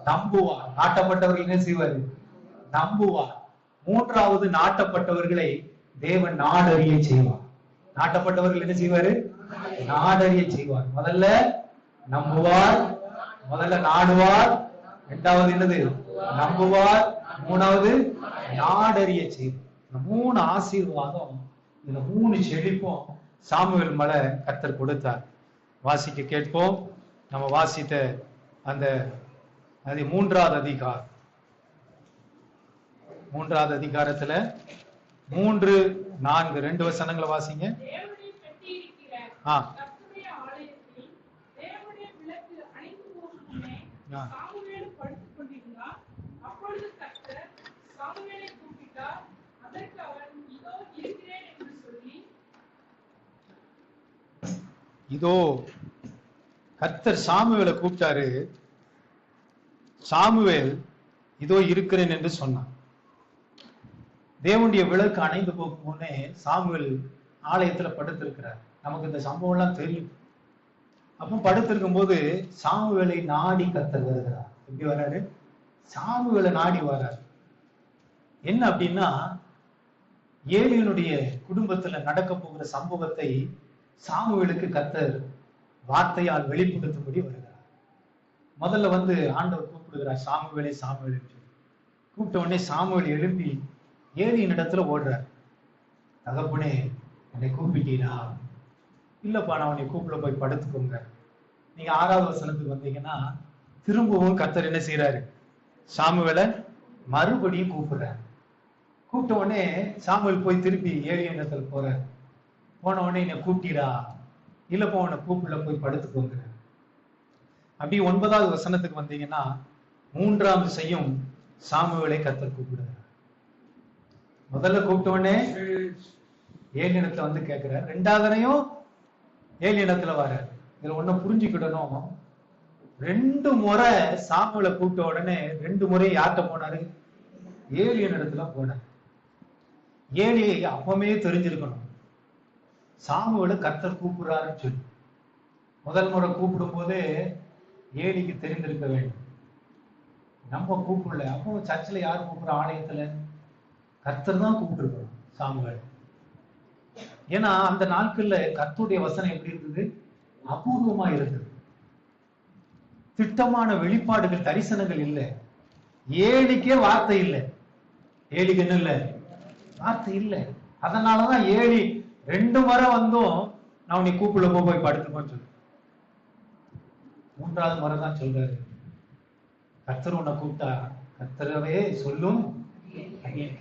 A: நம்புவார். நாட்டப்பட்டவர்கள் என்ன செய்வாரு? நம்புவார். 3வது, நாட்டப்பட்டவர்களை தேவன் நாடறிய செய்வார். நாட்டப்பட்டவர்கள் என்ன செய்வாரு? நாடறிய செய்வார். முதல்ல நம்புவார், முதல்ல நாடுவார், 2வது என்னது? நம்புவார், 3வது நாடறிய செய்வார். இந்த 3 ஆசீர்வாதம், இந்த 3 செழிப்பும் சாமுவேல் மேல கர்த்தர் கொடுத்தார். வாசிக்க கேட்போம். நம்ம வாசித்த அந்த 3வது அதிகாரம், 3வது அதிகாரத்துல 3, 4 2 வசனங்களை வாசிங்க. இதோ கர்த்தர் சாமுவேலை கூப்பிட்டாரு. சாமுவேல் இதோ இருக்கிறேன் என்று சொன்னான். தேவனுடைய விளக்கு அணைந்து போகும் முன்னே சாமுவேல் ஆலயத்துல படுத்திருக்கிறார். நமக்கு இந்த சம்பவம் எல்லாம் தெரியும். அப்ப படுத்திருக்கும் போது சாமுவேலை நாடி கர்த்தர் வருகிறார். எப்படி வர்றாரு? சாமுவேலை நாடி வர்றாரு. என்ன அப்படின்னா, ஏலியனுடைய குடும்பத்துல நடக்க போகிற சம்பவத்தை சாமுவேலுக்கு கர்த்தர் வார்த்தையால் வெளிப்படுத்தும்படி வருகிறார். முதல்ல ஆண்டவர் கூப்பிடுகிறார், சாமுவேலே சாமுவேலே. கூப்பிட்ட உடனே சாமுவேல் எழுப்பி ஏலியின் இடத்துல ஓடுறார். தகப்பனே, என்னை கூப்பிட்டீனா? இல்லப்பா, நான் உன்னை கூப்பிட போய் படுத்துக்கோங்க. நீங்க 6வது வசனத்துக்கு வந்தீங்கன்னா, திரும்பவும் கர்த்தர் என்ன செய்யறாரு? சாமுவேலை மறுபடியும் கூப்பிடுறாரு. கூப்பிட்ட உடனே சாமுவேல் போய் திருப்பி ஏலியின் இடத்துல போறாரு. போன உடனே என்னை கூப்பிட்டீரா? இல்லப்பா, உன்னை கூப்பிடல, போய் படுத்துக்கோங்க. அப்படி 9வது வசனத்துக்கு வந்தீங்கன்னா, 3ஆம் திசையும் சாமுவேலை கர்த்தர் கூப்பிடுறார். முதல்ல கூப்பிட்ட உடனே ஏலியினத்துல கேட்கிறார். 2வதையும் ஏலியினத்துல வர. இதுல ஒண்ணு புரிஞ்சுக்கிடணும். 2 முறை சாமுவேலை கூப்பிட்ட உடனே 2 முறை யார்கிட்ட போனாரு? ஏலியினிடத்துல போனார். ஏலி அப்பவே தெரிஞ்சிருக்கணும், சாமுவேலை கர்த்தர் கூப்பிடுறாருன்னு சொல்லி. முதல் முறை கூப்பிடும் போதே ஏலிக்கு தெரிந்திருக்க வேண்டும். நம்ம கூப்பிடல. அப்போ சர்ச்சில் யார் கூப்பிடுற? ஆலயத்துல கர்த்தர் தான் கூப்பிட்டுருக்கணும். சாமுவேல். ஏன்னா அந்த நாட்கள்ல கர்த்தருடைய வசனம் எப்படி இருந்தது? அபூர்வமா இருந்தது. திட்டமான வெளிப்பாடுகள், தரிசனங்கள் இல்லை. ஏலிக்கே வார்த்தை இல்லை. ஏலிக்கு என்ன இல்லை? வார்த்தை இல்லை. அதனாலதான் ஏலி 2 முறை வந்தும் நான் உன்னை கூப்பிட போய் படுத்துக்கோன்னு சொல்லு. 3வது முறை தான் சொல்றாரு, கர்த்தர் உன்னை கூப்பிட்டா கர்த்தரவே சொல்லும்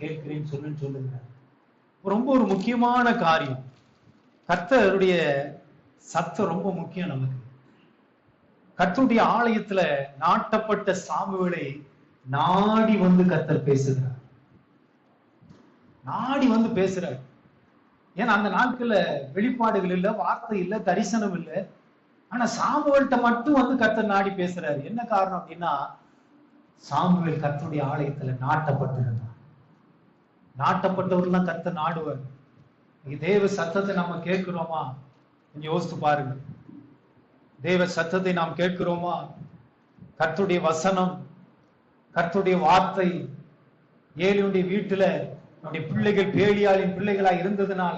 A: கேட்கிறேன்னு சொல்லுங்க. ரொம்ப ஒரு முக்கியமான காரியம். கர்த்தருடைய சத்தம் ரொம்ப முக்கியம் நமக்கு. கர்த்தருடைய ஆலயத்துல நாட்டப்பட்ட சாமுவேலை நாடி வந்து கர்த்தர் பேசுகிறார். நாடி வந்து பேசுறார். ஏன்னா அந்த நாட்கள்ல வெளிப்பாடுகள் இல்லை, வார்த்தை இல்லை, தரிசனம் இல்லை. ஆனா சாமுவேல்கிட்ட மட்டும் வந்து கர்த்தர் நாடி பேசுறாரு. என்ன காரணம் அப்படின்னா, சாமுவேல் கர்த்தருடைய ஆலயத்துல நாட்டப்பட்டிருந்தார். நாட்டப்பட்டவர்கள் கர்த்தர் நாடுவார். தேவ சத்தத்தை நம்ம கேட்கிறோமா? கொஞ்சம் யோசித்து பாருங்க. தேவ சத்தத்தை நாம் கேட்கிறோமா? கர்த்தருடைய வசனம், கர்த்தருடைய வார்த்தை. ஏலியுடைய வீட்டுல நம்முடைய பிள்ளைகள் பேலியாளின் பிள்ளைகளா இருந்ததுனால,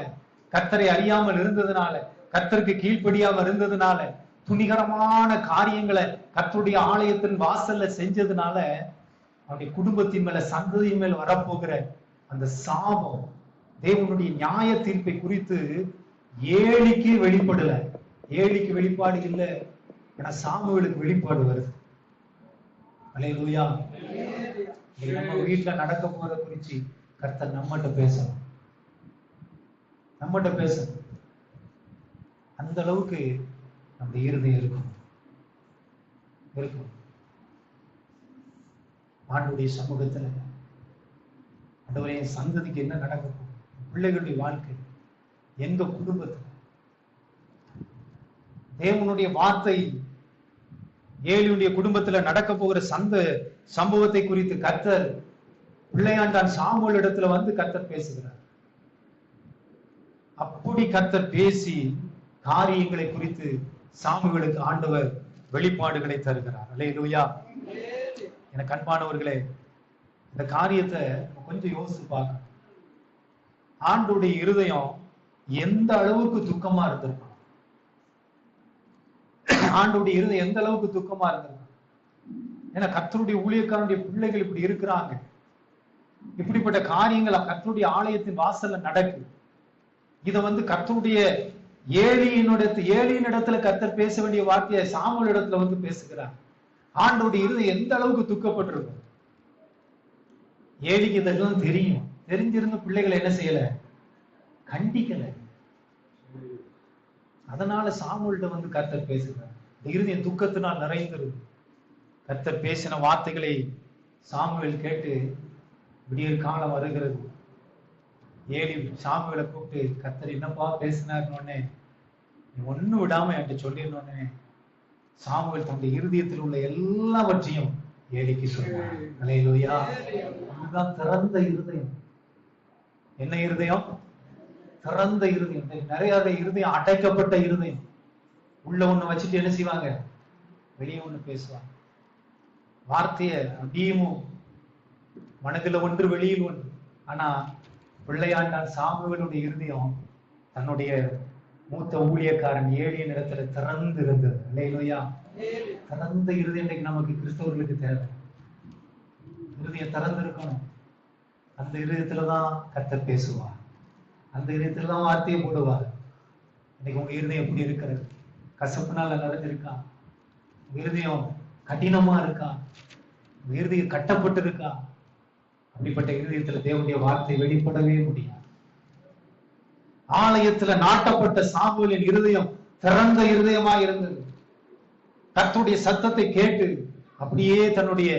A: கர்த்தரை அறியாமல் இருந்ததுனால, கர்த்தருக்கு கீழ்ப்படியாமல் இருந்ததுனால, துணிகரமான காரியங்களை கர்த்தருடைய ஆலயத்தின் வாசல்ல செஞ்சதுனால, அவருடைய குடும்பத்தின் மேல, சந்ததியின் மேல் வரப்போகிற அந்த சாபம், தேவனுடைய நியாய தீர்ப்பை குறித்து ஏலிக்கு வெளிப்படல. ஏலிக்கு வெளிப்பாடு இல்லை, ஏன்னா சாமுவேலுக்கு வெளிப்பாடு வருது. அல்லேலூயா. நம்ம வீட்டுல நடக்க போற குறிச்சு கர்த்தர் நம்மகிட்ட பேசணும். அந்த அளவுக்கு நம்ம இருதயம் இருக்கும். ஆண்டவருடைய சமூகத்துல ஆண்டவரே, சந்ததிக்கு என்ன நடக்க போகுது, பிள்ளைகளுடைய வாழ்க்கை, எங்க குடும்பத்தில் தேவனுடைய வார்த்தை, ஏலியுடைய குடும்பத்துல நடக்க போகிற சம்பவத்தை குறித்து கர்த்தர் பிள்ளையாண்டான் சாமுவேல் இடத்துல வந்து கர்த்தர் பேசுகிறார். அப்படி கர்த்தர் பேசி காரியங்களை குறித்து சாமுவேலுக்கு ஆண்டவர் வெளிப்பாடுகளை தருகிறார். அல்லேலூயா. எனக்கு அன்பானவர்களே, இந்த காரியத்தை கொஞ்சம் யோசிச்சு பார்க்க. ஆண்டவருடைய இருதயம் எந்த அளவுக்கு துக்கமா இருந்திருக்கும், ஆண்டவருடைய இருதயம் எந்த அளவுக்கு துக்கமா இருந்திருக்கும். ஏன்னா கர்த்தருடைய ஊழியக்காரனுடைய பிள்ளைகள் இப்படி இருக்கிறாங்க, இப்படிப்பட்ட காரியங்கள் கர்த்தருடைய ஆலயத்தின் வாசல்ல நடக்கு. இத வந்து கர்த்தருடைய ஏலியின் இடத்துல கர்த்தர் பேச வேண்டிய வார்த்தையை சாமுவேல் இடத்துல வந்து பேசுகிறார். ஆண்டவருடைய இருதயம் எந்த அளவுக்கு துக்கப்பட்டிருக்கும். ஏலிக்கு இதெல்லாம் தெரியும். தெரிஞ்சிருந்த பிள்ளைகளை என்ன செய்யல? கண்டிக்கல. அதனால சாமுவேல்கிட்ட வந்து கர்த்தர் பேசுகிறார். இருதயம் துக்கத்தினால் நிறைந்திருக்கு. கர்த்தர் பேசின வார்த்தைகளை சாமுவேல் கேட்டு விடியற் காலம் வருகிறது. ஏலி சாமுவேலை கூப்பிட்டு, கர்த்தர் என்னப்பா பேசினார்னு நீ ஒண்ணு விடாம என்கிட்ட சொல்லிடணும்னு சாமுவேல் தன்னுடைய இருதயத்தில் உள்ள எல்லாவற்றையும் ஏலிக்கு சொன்னார். அல்லேலூயா. அதுதான் திறந்த இருதயம். என்ன இருதயம்? திறந்த இருதயம். நிறைய இருதயம் அடைக்கப்பட்ட இருதயம். உள்ள ஒண்ணு வச்சுட்டு என்ன செய்வாங்க? வெளியே ஒண்ணு பேசுவாங்க. வார்த்தைய அப்படியும் மனதில் ஒன்று வெளியில் ஒன்று. ஆனா பிள்ளையாண்டான் சாமுவேலுடைய இருதயம் தன்னுடைய மூத்த ஊழியக்காரன் ஏலியின் இடத்துல திறந்து இருந்தது. அல்லேலூயா. திறந்த இருதயம் இன்னைக்கு நமக்கு கிறிஸ்தவர்களுக்கு தேவை. இருதயம் திறந்து இருக்கணும். அந்த இருதயத்துலதான் கர்த்தர் பேசுவார். அந்த இருதயத்துலதான் வார்த்தையை போடுவார். இன்னைக்கு உங்க இருதயம் எப்படி இருக்கிறது? கசப்புனால நிறைஞ்சிருக்கா? இருதயம் கடினமா இருக்கா? இருதயம் கட்டப்பட்டு இருக்கா? அப்படிப்பட்ட இருதயத்துல தேவனுடைய வார்த்தை வெளிப்படவே முடியாது. ஆலயத்துல நாட்டப்பட்ட சாமுவேலின் இருதயம் திறந்த இருதயமா இருந்தது. கர்த்தருடைய சத்தத்தை கேட்டு அப்படியே தன்னுடைய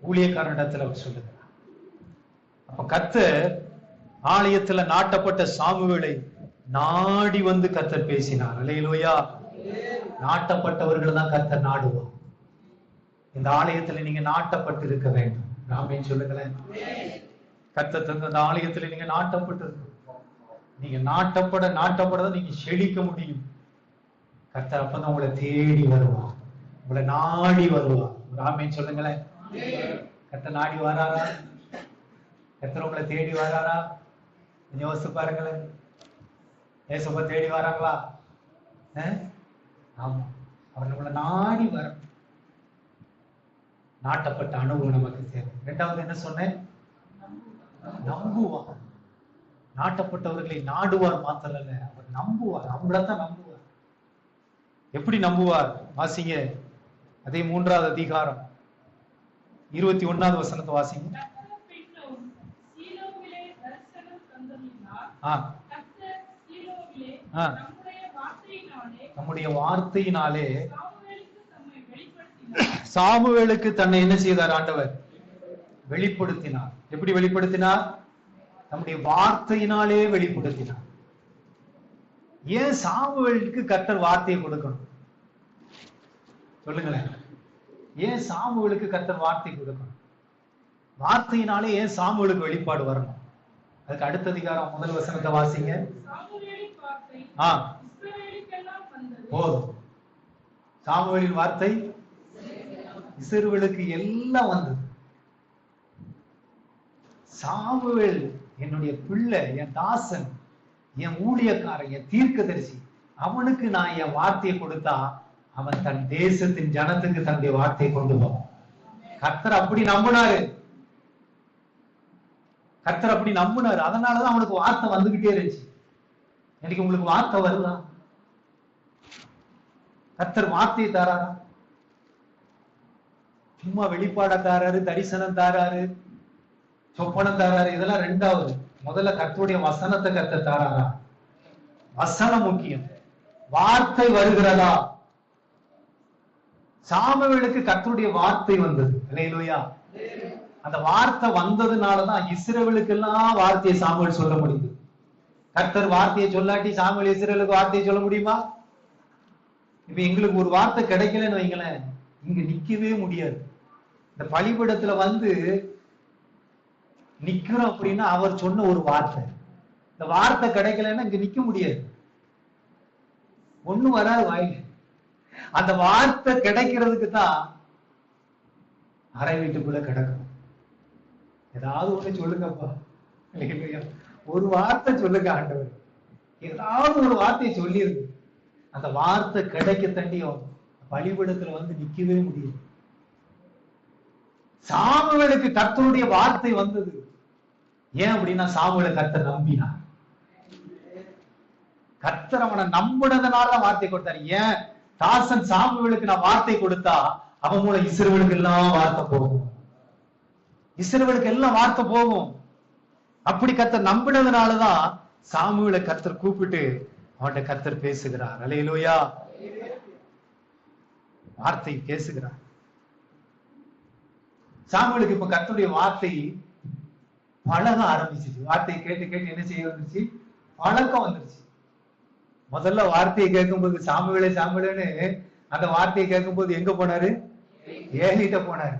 A: ஊழியக்காரனிடத்துல அவர் சொல்லுகிறார். அப்ப கர்த்தர் ஆலயத்துல நாட்டப்பட்ட சாமுவேலை நாடி வந்து கர்த்தர் பேசினார். அல்லேலூயா. நாட்டப்பட்டவர்கள் தான் கர்த்தர் நாடுவார். இந்த ஆலயத்துல நீங்க நாட்டப்பட்டு இருக்க வேண்டும். ஆமென் சொல்லுங்களேன். கர்த்தர் அந்த ஆலயத்துல நீங்க நாட்டப்பட்டு இருக்க. நீங்க நாட்டப்பட நீங்க செழிக்க முடியும். கர்த்தர் அப்பதான் உங்களை தேடி வருவார், உங்களை நாடி வருவார். ஆமென் சொல்லுங்களேன். கர்த்தர் நாடி வராரா? கர்த்தர் உங்களை தேடி வராரா? யோசிச்சு பாருங்களேன். ஏசப்ப தேடி வராங்களா? ஆமா, அவர் நம்மளை நாடி வர நாட்டப்பட்ட அனுபவம் நமக்கு தேவை. இரண்டாவது என்ன சொன்னேன்? நம்புவார். நாட்டப்பட்டவர்களை நாடுவார் மாத்திரல்ல, அவர் நம்புவார். அவங்களதான் நம்புவார். எப்படி நம்புவார்? வாசிங்க அதே 3வது அதிகாரம் 21வது வசனத்தை வாசிங்க. நம்முடைய வார்த்தையினாலே சாமுவேலுக்கு தன்னை என்ன செய்தார்? ஆண்டவர் வெளிப்படுத்தினார். எப்படி வெளிப்படுத்தினார்? நம்முடைய வார்த்தையினாலே வெளிப்படுத்தினார். ஏன் சாமுவேலுக்கு கர்த்தர் வார்த்தையை கொடுக்கணும்? சொல்லுங்களேன். ஏன் சாமுவேலுக்கு கர்த்தர் வார்த்தை கொடுக்கணும்? வார்த்தையினாலே ஏன் சாமுவேலுக்கு வெளிப்பாடு வரணும்? அதுக்கு அடுத்த அதிகாரம் 1 வசனத்தை வாசிங்க. போதும். சாமுவேலின் வார்த்தை இஸ்ரவேலுக்கு எல்லாம் வந்தது. சாமுவேல் என்னுடைய பிள்ளை, என் தாசன், என் ஊழியக்காரன், என் தீர்க்கதரிசி, அவனுக்கு நான் என் வார்த்தையை கொடுத்தா அவன் தன் தேசத்தின் ஜனத்துக்கு தன்னுடைய வார்த்தையை கொண்டு போவான். கர்த்தர் அப்படி நம்பினாரு. கர்த்தர் அப்படி நம்பினாரு. அதனாலதான் அவனுக்கு வார்த்தை வந்துகிட்டே இருந்துச்சு. இன்னைக்கு உங்களுக்கு வார்த்தை வருதா? கர்த்தர் வார்த்தையை தாராரா? சும்மா வெளிப்பாட தாராரு, தரிசனம் தாராரு, சொப்பனம் தாராரு, இதெல்லாம் ரெண்டாவது. முதல்ல கர்த்தருடைய வசனத்தை கர்த்தர் தாராரா? வசனம் முக்கியம். வார்த்தை வருகிறதா? சாமுவேலுக்கு கர்த்தருடைய வார்த்தை வந்தது. அல்லேலூயா. அந்த வார்த்தை வந்ததுனாலதான் இஸ்ரவேலுக்கு எல்லாம் வார்த்தையை சாமுவேல் சொல்ல முடியுது. கர்த்தர் வார்த்தையை சொல்லாட்டி சாமுவேல் இஸ்ரவேலுக்கு வார்த்தையை சொல்ல முடியுமா? இப்ப எங்களுக்கு ஒரு வார்த்தை கிடைக்கலன்னு வைங்களேன், இங்க நிக்கவே முடியாது. இந்த பலிபீடத்துல வந்து நிக்கிறோம் அப்படின்னா அவர் சொன்ன ஒரு வார்த்தை, இந்த வார்த்தை கிடைக்கலன்னா இங்க நிக்க முடியாது. ஒண்ணும் வராது வாயில. அந்த வார்த்தை கிடைக்கிறதுக்கு தான் அறை வீட்டுக்குள்ள கிடக்கும். ஏதாவது ஒண்ணு சொல்லுங்கப்பா. ஒரு வார்த்தை சொல்லுங்க ஆண்டவர். ஏதாவது ஒரு வார்த்தையை சொல்லிருக்கு. அந்த வார்த்தை கிடைக்க தண்டியும் பலிபீடத்துல வந்து நிக்கவே முடியும். சாமுவேலுக்கு கர்த்தருடைய வார்த்தை வந்தது. ஏன் அப்படின்னா சாமுவேலை கர்த்தர் நம்பினார். கர்த்தர் அவனை நம்பினதுனால வார்த்தை கொடுத்தாரு. ஏன்? தாசன் சாமுவேலுக்கு நான் வார்த்தை கொடுத்தா அவன் மூலம் இஸ்ரவேலுக்கு எல்லாம் வார்த்தை போகும். இஸ்ரவேலுக்கு எல்லாம் வார்த்தை போகும். அப்படி கர்த்தர் நம்பினதுனாலதான் சாமுவேலை கர்த்தர் கூப்பிட்டு அவன்கிட்ட கர்த்தர் பேசுகிறார். அல்லேலூயா. வார்த்தை பேசுகிறார். சாமுவேலுக்கு இப்ப கர்த்தருடைய வார்த்தை பழக ஆரம்பிச்சிச்சு. வார்த்தையை கேட்டு கேட்டு என்ன செய்ய வந்துருச்சு? பழக்கம் வந்துருச்சு. முதல்ல வார்த்தையை கேட்கும்போது சாமுவேலே சாமுவேலேன்னு அந்த வார்த்தையை கேட்கும்போது எங்க போனாரு? ஏலிட்ட போனாரு.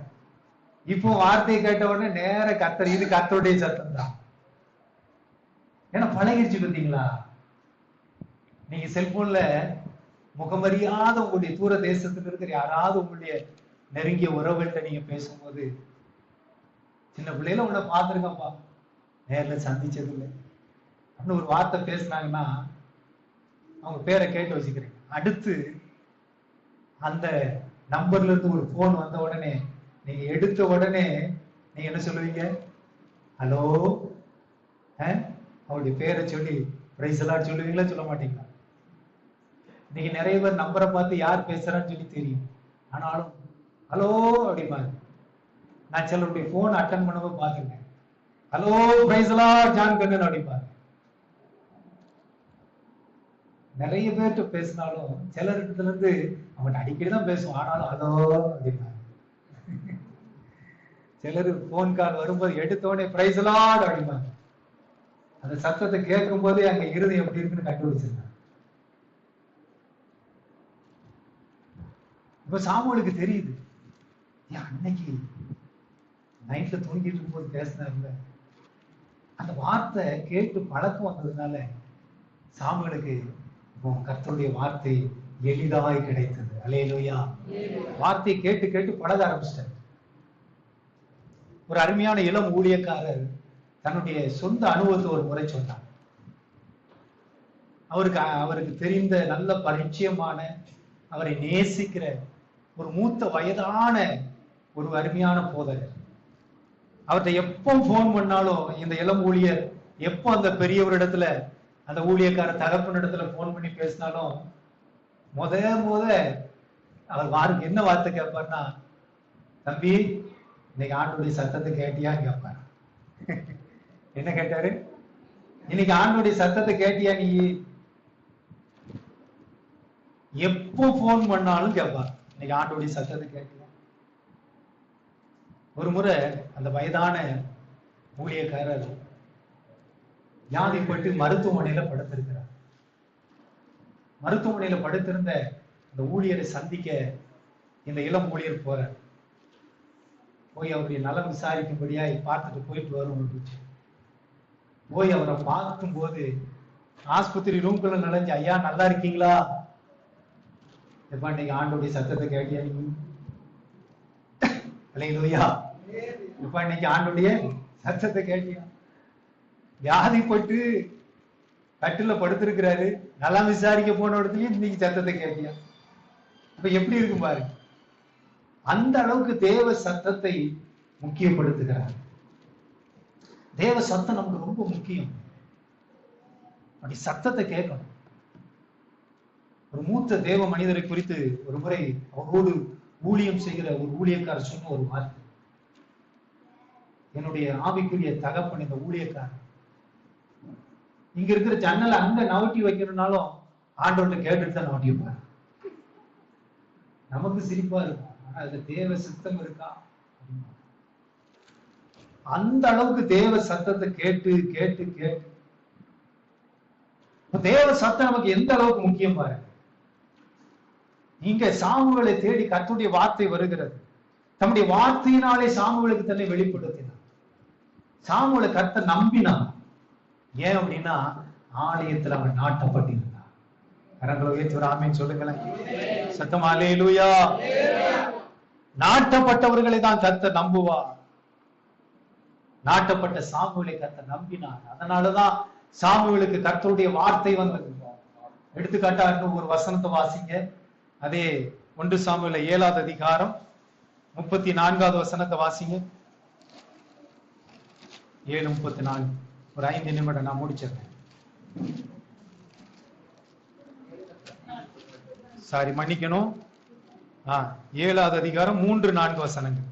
A: இப்போ வார்த்தையை கேட்ட உடனே நேர கர்த்தர், இது கர்த்தருடைய சத்தம் தான். ஏன்னா பழகிருச்சு. பார்த்தீங்களா? நீங்க செல்போன்ல முகமறியாத உங்களுடைய தூர தேசத்துல இருக்கிற யாராவது உங்களுடைய நெருங்கிய உறவுகள்கிட்ட நீங்க பேசும்போது, சின்ன பிள்ளையில உன்னை பார்த்துருக்கப்பா, நேர்ல சந்திச்சது இல்லை அப்படின்னு ஒரு வார்த்தை பேசினாங்கன்னா அவங்க பேரை கேட்டு வச்சுக்கிறீங்க. அடுத்து அந்த நம்பர்ல இருந்து ஒரு போன் வந்த உடனே நீங்க எடுத்த உடனே நீங்க என்ன சொல்லுவீங்க? ஹலோ, அவருடைய பேரை சொல்லி பிரைஸ் எல்லாம் சொல்லுவீங்களா, சொல்ல மாட்டீங்களா? இன்னைக்கு நிறைய பேர் நம்பரை பார்த்து யார் பேசுறான்னு சொல்லி தெரியும், ஆனாலும் ஹலோ அப்படிப்பாங்க. நான் சிலருடைய போன் அட்டன் பண்ணும்போது பாத்துருக்கேன். ஹலோ பிரைஸ் எல்லாம் ஜான் கண்ணன் அப்படிப்பாங்க. நிறைய பேர்கிட்ட பேசினாலும் சிலர் இடத்துல இருந்து அவங்க அடிக்கடி தான் பேசுவோம், ஆனாலும் ஹலோ அப்படின்னா. சிலர் போன் கால் வரும்போது எடுத்தோடனே பிரைஸ் எல்லாம் அப்படிப்பாங்க. அந்த சத்தத்தை கேட்கும் போதே அங்க இருதயம் எப்படி இருக்குன்னு கண்டுபிடிச்சிருந்தாங்க. இப்ப சாமுவேலுக்கு தெரியுது, அன்னைக்கு நைட்ல தூங்கிட்டு இருக்கும்போது பேசினார்ல, அந்த வார்த்தை கேட்டு பழக்கம் வந்ததுனால சாமுவேலுக்கு கர்த்தருடைய வார்த்தை எளிதாய் கிடைத்தது. அல்லேலூயா. வார்த்தையை கேட்டு கேட்டு பழக ஆரம்பிச்சிட்டார். ஒரு அருமையான இளம் ஊழியக்காரர் தன்னுடைய சொந்த அனுபவத்தை ஒரு முறை சொன்னார். அவருக்கு தெரிந்த நல்ல பரிச்சயமான, அவரை நேசிக்கிற ஒரு மூத்த வயதான ஒரு அருமையான போதகர். அவர்கிட்ட எப்போ போன் பண்ணாலும் இந்த இளம் ஊழியர் எப்போ அந்த பெரியவரிடத்துல, அந்த ஊழியக்கார தகப்பனிடத்துல போன் பண்ணி பேசினாலும் முத அவர் என்ன வார்த்தை கேட்பார்னா, தம்பி இன்னைக்கு ஆண்டுடைய சத்தத்தை கேட்டியான்னு கேட்பார். என்ன கேட்டாரு? இன்னைக்கு ஆண்டுடைய சத்தத்தை கேட்டியா நீ? எப்போ போன் பண்ணாலும் கேட்பார், இன்னைக்கு ஆண்டுடைய சத்தத்தை கேட்டியா? ஒரு முறை அந்த வயதான ஊழியக்காரர் வியாதிப்பட்டு மருத்துவமனையில படுத்திருக்கிறார். மருத்துவமனையில படுத்திருந்த இந்த ஊழியரை சந்திக்க இந்த இளம் ஊழியர் போறார். போய் அவருடைய நலம் விசாரிக்கும்படியா பார்த்துட்டு போயிட்டு வரும். போய் அவரை பார்க்கும் போது ஆஸ்பத்திரி ரூம்குள்ள நுழைஞ்சு, ஐயா நல்லா இருக்கீங்களா? எப்ப இன்னைக்கு ஆண்டோடைய சத்தத்தை கேட்டியா நீ? அல்லேலூயா. இப்ப இன்னைக்கு ஆண்டோடைய சத்தத்தை கேட்டியா? வியாதிப்பட்டு கட்டில படுத்திருக்கிறாரு, நல்லா விசாரிக்க போன இடத்துலயும் இன்னைக்கு சத்தத்தை கேட்டியா? இப்ப எப்படி இருக்கும் பாரு. அந்த அளவுக்கு தேவ சத்தத்தை முக்கியப்படுத்துகிறார். தேவ சத்தம் நமக்கு ரொம்ப முக்கியம். அப்படி சத்தத்தை கேட்கணும். ஒரு மூத்த தேவ மனிதரை குறித்து ஒரு முறை அவரோடு ஊழியம் செய்கிற ஒரு ஊழியக்காரர் சொன்ன ஒரு வார்த்தை, என்னுடைய ஆவிக்குரிய தகப்பன் இந்த ஊழியக்காரர் இங்க இருக்கிற ஜன்னலை அங்க நவட்டி வைக்கணும்னாலும் ஆண்டவர்கிட்ட கேட்டுட்டு தான் நவட்டி வைப்பார். நமக்கு சிரிப்பா இருக்கும், ஆனா அதுல தேவ சித்தம் இருக்கா? அந்த அளவுக்கு தேவ சத்தத்தை கேட்டு கேட்டு கேட்டு தேவ சத்தம் நமக்கு எந்த அளவுக்கு முக்கியம் பாருங்க. இங்க சாமுவேலை தேடி கர்த்தருடைய வார்த்தை வருகிறது. தம்முடைய வார்த்தையினாலே சாமுவேலுக்கு தன்னை வெளிப்படுத்தினார். சாமுவேலை கர்த்தர் நம்பினான். ஏன் அப்படின்னா ஆலயத்தில் அவன் நாட்டப்பட்டிருந்தான். கரங்களை உயர்த்தி ஒரு ஆமென் சொல்லுங்களேன். சத்தமா அல்லேலூயா. நாட்டப்பட்டவர்களை தான் கர்த்தர் நம்புவார். நாட்டப்பட்ட சாமுவேலை கர்த்தர் நம்பினார். அதனாலதான் சாமுவேலுக்கு கர்த்தருடைய வார்த்தை வந்தது. எடுத்துக்காட்டா இன்னும் ஒரு வசனத்தை வாசிங்க. அதே 1 சாமுவேல் 7வது அதிகாரம் 34வது வசனத்தை வாசிங்க. 7:34. ஒரு 5 நிமிடம் நான் முடிச்சிருக்கேன். சாரி, மன்னிக்கணும். 7வது அதிகாரம் 3-4 வசனங்கள்.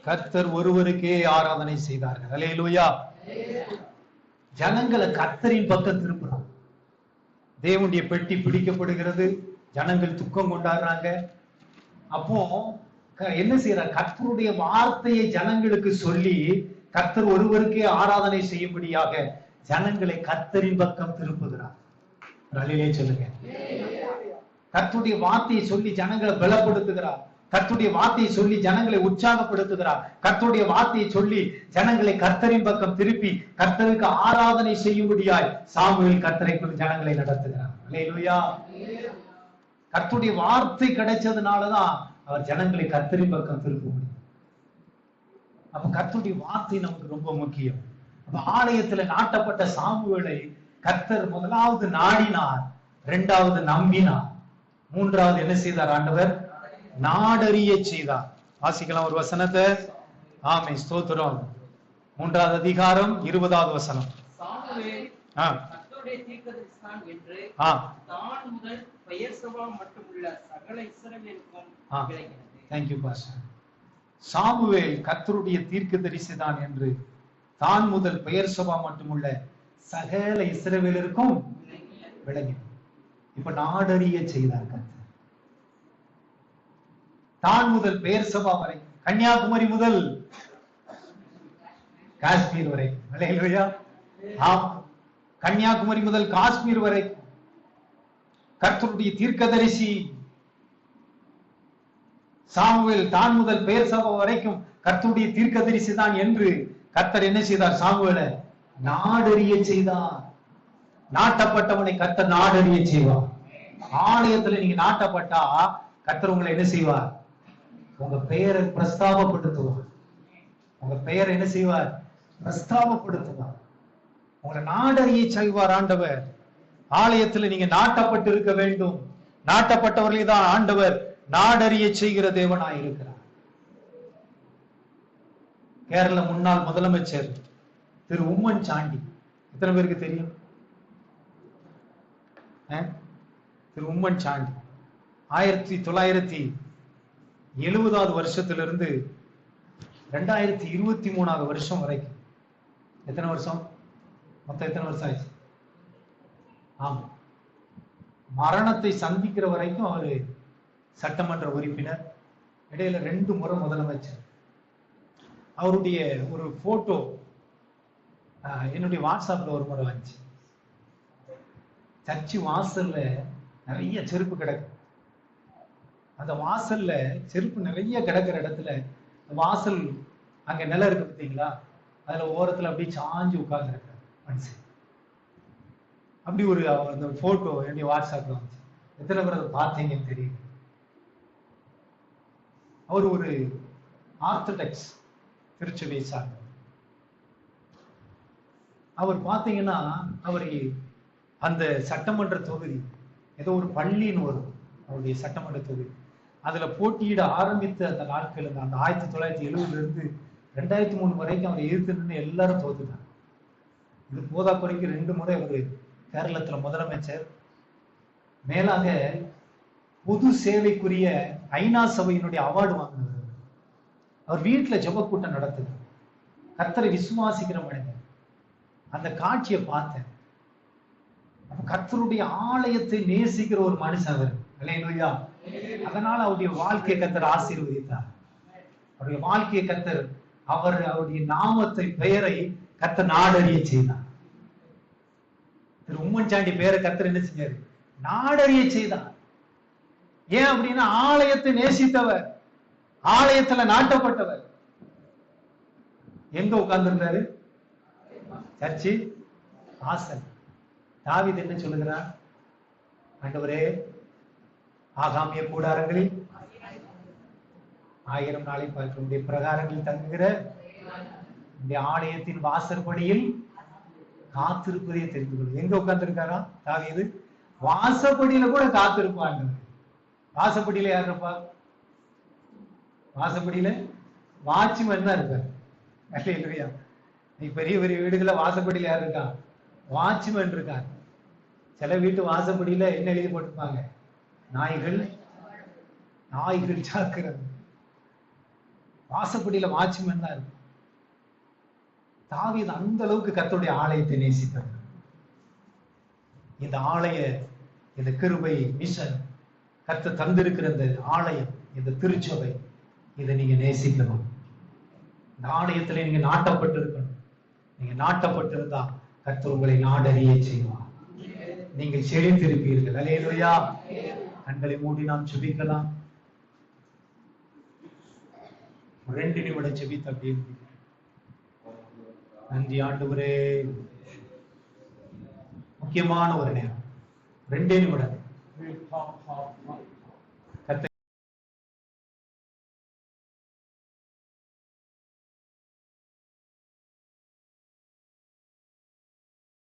A: கர்த்தர் ஒருவருக்கே ஆராதனை செய்தார்கள். அல்லேலூயா. ஜனங்களை கர்த்தரின் பக்கம் திருப்புறாங்க. தேவனுடைய பெட்டி பிடிக்கப்படுகிறது, ஜனங்கள் துக்கம் கொண்டாடுறாங்க. அப்போ என்ன செய்யறார்? கர்த்தருடைய வார்த்தையை ஜனங்களுக்கு சொல்லி கர்த்தர் ஒருவருக்கே ஆராதனை செய்யும்படியாக ஜனங்களை கர்த்தரின் பக்கம் திருப்புகிறார். அல்லேலூயா சொல்லுங்க. கர்த்தருடைய வார்த்தையை சொல்லி ஜனங்களை பலப்படுத்துகிறார். கர்த்தருடைய வார்த்தையை சொல்லி ஜனங்களை உற்சாகப்படுத்துகிறார். கர்த்தருடைய வார்த்தையை சொல்லி ஜனங்களை கர்த்தரின் பக்கம் திருப்பி கர்த்தருக்கு ஆராதனை செய்யும்படியாய் சாமுவேல் கர்த்தரைக்குள் ஜனங்களை நடத்துகிறார். அல்லேலூயா. கர்த்தருடைய வார்த்தை கிடைச்சதுனாலதான் அவர் ஜனங்களை கர்த்தரின் பக்கம் திருப்ப முடியும். அப்ப கர்த்தருடைய வார்த்தை நமக்கு ரொம்ப முக்கியம். அப்ப ஆலயத்துல நாட்டப்பட்ட சாமுவேலை கர்த்தர் முதலாவது நாடினார், 2வது நம்பினார், 3வது என்ன செய்தார்? ஆண்டவர் நாடறிய செய்தார். வாசிக்கலாம் ஒரு வசனத்தை. ஆமென், ஸ்தோத்திரம். 3வது அதிகாரம் 20வது வசனம்.
B: சாமுவேல் கர்த்தருடைய தீர்க்கதரிசிதான் என்று தான் முதல் பெயர்சபா மட்டுமுள்ள சகல இஸ்ரவேலுக்கும் விளங்கினது.
A: Thank you pastor. சாமுவேல் கர்த்தருடைய தீர்க்கதரிசிதான் என்று தான் முதல் பெயர்சபா மட்டுமுள்ள சகல இஸ்ரவேலருக்கும் விளங்கினது. இப்ப நாடறிய செய்தார் கர்த்தர். தான் முதல் பெயர்சபா வரை, கன்னியாகுமரி முதல் காஷ்மீர் வரைக்கும். அல்லேலூயா. ஆம், கன்னியாகுமரி முதல் காஷ்மீர் வரைக்கும் கர்த்தருடைய தீர்க்கதரிசி சாமுவேல் தான் முதல் பெயர்சபா வரைக்கும் கர்த்தருடைய தீர்க்கதரிசி தான் என்று கர்த்தர் என்ன செய்தார்? சாமுவேலை நாடறிய செய்தார். நாட்டப்பட்டவனை கர்த்தர் நாடறிய செய்வார். ஆலயத்துல நீங்க நாட்டப்பட்டா கர்த்தர் உங்களை என்ன செய்வார்? உங்க பெயரை பிரஸ்தாபப்படுத்துவார். உங்க பெயரை என்ன செய்வார்? பிரஸ்தாபப்படுத்துவார். உங்களை நாடறிய செய்வார் ஆண்டவர். ஆலயத்துல நீங்க நாட்டப்பட்டு இருக்க வேண்டும். நாட்டப்பட்டவர்களை தான் ஆண்டவர் நாடறிய செய்கிற தேவனாய் இருக்கிறார். கேரள முன்னாள் முதலமைச்சர் திரு உம்மன் சாண்டி, எத்தனை பேருக்கு தெரியும்? திரு உம்மன் சாண்டி 1970 வருஷத்திலிருந்து 2023 வருஷம் வரைக்கும், எத்தனை வருஷம் மொத்தம்? எத்தனை வருஷம் ஆச்சு? ஆமா, மரணத்தை சந்திக்கிற வரைக்கும் அவரு சட்டமன்ற உறுப்பினர். இடையில 2 முறை முதலமைச்சர். அவருடைய ஒரு போட்டோ என்னுடைய வாட்ஸ்அப்ல ஒரு முறை வந்துச்சு. சர்ச்சு வாசல்ல நிறைய செருப்பு கிடக்கு. அந்த வாசல்ல செருப்பு நிறைய கிடக்கிற இடத்துல வாசல் அங்க நிலம் இருக்கு பார்த்தீங்களா, அதுல ஓரத்துல அப்படியே சாஞ்சு உட்கார்ந்து இருக்க மனுஷன். அப்படி ஒரு அந்த போட்டோ என்னுடைய வாட்ஸ்அப்ல வந்துச்சு. எத்தனை பேர் அதை பார்த்தீங்கன்னு தெரியும். அவர் ஒரு ஆர்த்தடாக்ஸ் திருச்சபையை சார்ந்தவர். அவர் பார்த்தீங்கன்னா அவர் அந்த சட்டமன்ற தொகுதி ஏதோ ஒரு பள்ளின்னு வரும் அவருடைய சட்டமன்ற தொகுதி, அதுல போட்டியிட ஆரம்பித்த அந்த நாட்கள், அந்த 1970 இருந்து 2003 வரைக்கும் அவர் எதிர்த்து நின்று எல்லாரும் தோத்துட்டாங்க. இது போதா குறைக்கு 2 முறை அவர் கேரளத்துல முதலமைச்சர். மேலாக பொது சேவைக்குரிய ஐநா சபையினுடைய அவார்டு வாங்கினவர். அவர் வீட்டுல ஜெப கூட்டம் நடத்துது. கர்த்தரை விசுவாசிக்கிற மனிதன். அந்த காட்சியை பார்த்தேன். கர்த்தருடைய ஆலயத்தை நேசிக்கிற ஒரு மனுஷன் அவர். அல்லேலூயா. அதனால அவருடைய வாழ்க்கையை கர்த்தர் ஆசீர்வதித்தார். அவருடைய வாழ்க்கையை கர்த்தர் அவருடைய நாமத்தை பெயரை கர்த்தர் நாடறிய செய்தார். திரு உம்மன் சாண்டி பெயரை கர்த்தர் என்ன செஞ்சாரு? நாடறிய செய்தார். ஏன் அப்படின்னா ஆலயத்தை நேசித்தவர், ஆலயத்துல நாட்டப்பட்டவர். எங்க உட்கார்ந்து இருந்தாரு? சர்ச்சு வாசல். தாவீது என்ன சொல்லுகிறார்? ஆண்டவரே, ஆகாமிய கூடாரங்களில் 1000 நாளை பார்க்க பிரகாரங்களில் தங்குகிற இந்த ஆலயத்தின் வாசற்படியில் காத்திருப்பதே தெரிந்து கொள்ளும். எங்க உட்கார்ந்து இருக்காரா தாவீது? வாசப்படியில கூட காத்திருப்பாங்க. வாசப்படியில யார் இருப்பா? வாசப்படியில வாட்ச்மேன் தான் இருப்பார். இல்லையா? நீ பெரிய பெரிய வீடுகள வாசப்படியில யார் இருக்கா? வாட்ச்மேன் இருக்காங்க. சில வீட்டு வாசப்படியில என்ன எழுதி போட்டிருப்பாங்க? நாய்கள் சாக்குறது. வாசப்படியில வாட்ச்மேன் தான் இருக்கும். தாவீது அந்த அளவுக்கு கர்த்தருடைய ஆலயத்தை நேசித்தார். இந்த ஆலய, இந்த கிருபை மிஷன் கர்த்தர் தந்திருக்கிற இந்த ஆலயம், இந்த திருச்சபை, இதை நீங்க நேசிக்கணும். இந்த ஆலயத்துல நீங்க நாட்டப்பட்டு இருக்கணும். நீங்க நாட்டப்பட்டிருந்தா கர்த்தர் உங்களை நாடறிய செய்வார். நீங்கள் செழித்திருப்பீர்கள். அல்லேலூயா. கண்களை மூடி நாம் ஜெபிக்கலாம். 2 நிமிடம் ஜெபித்து அப்படியே நன்றி ஆண்டவரே. முக்கியமான ஒரு நேரம், 2 நிமிடம்.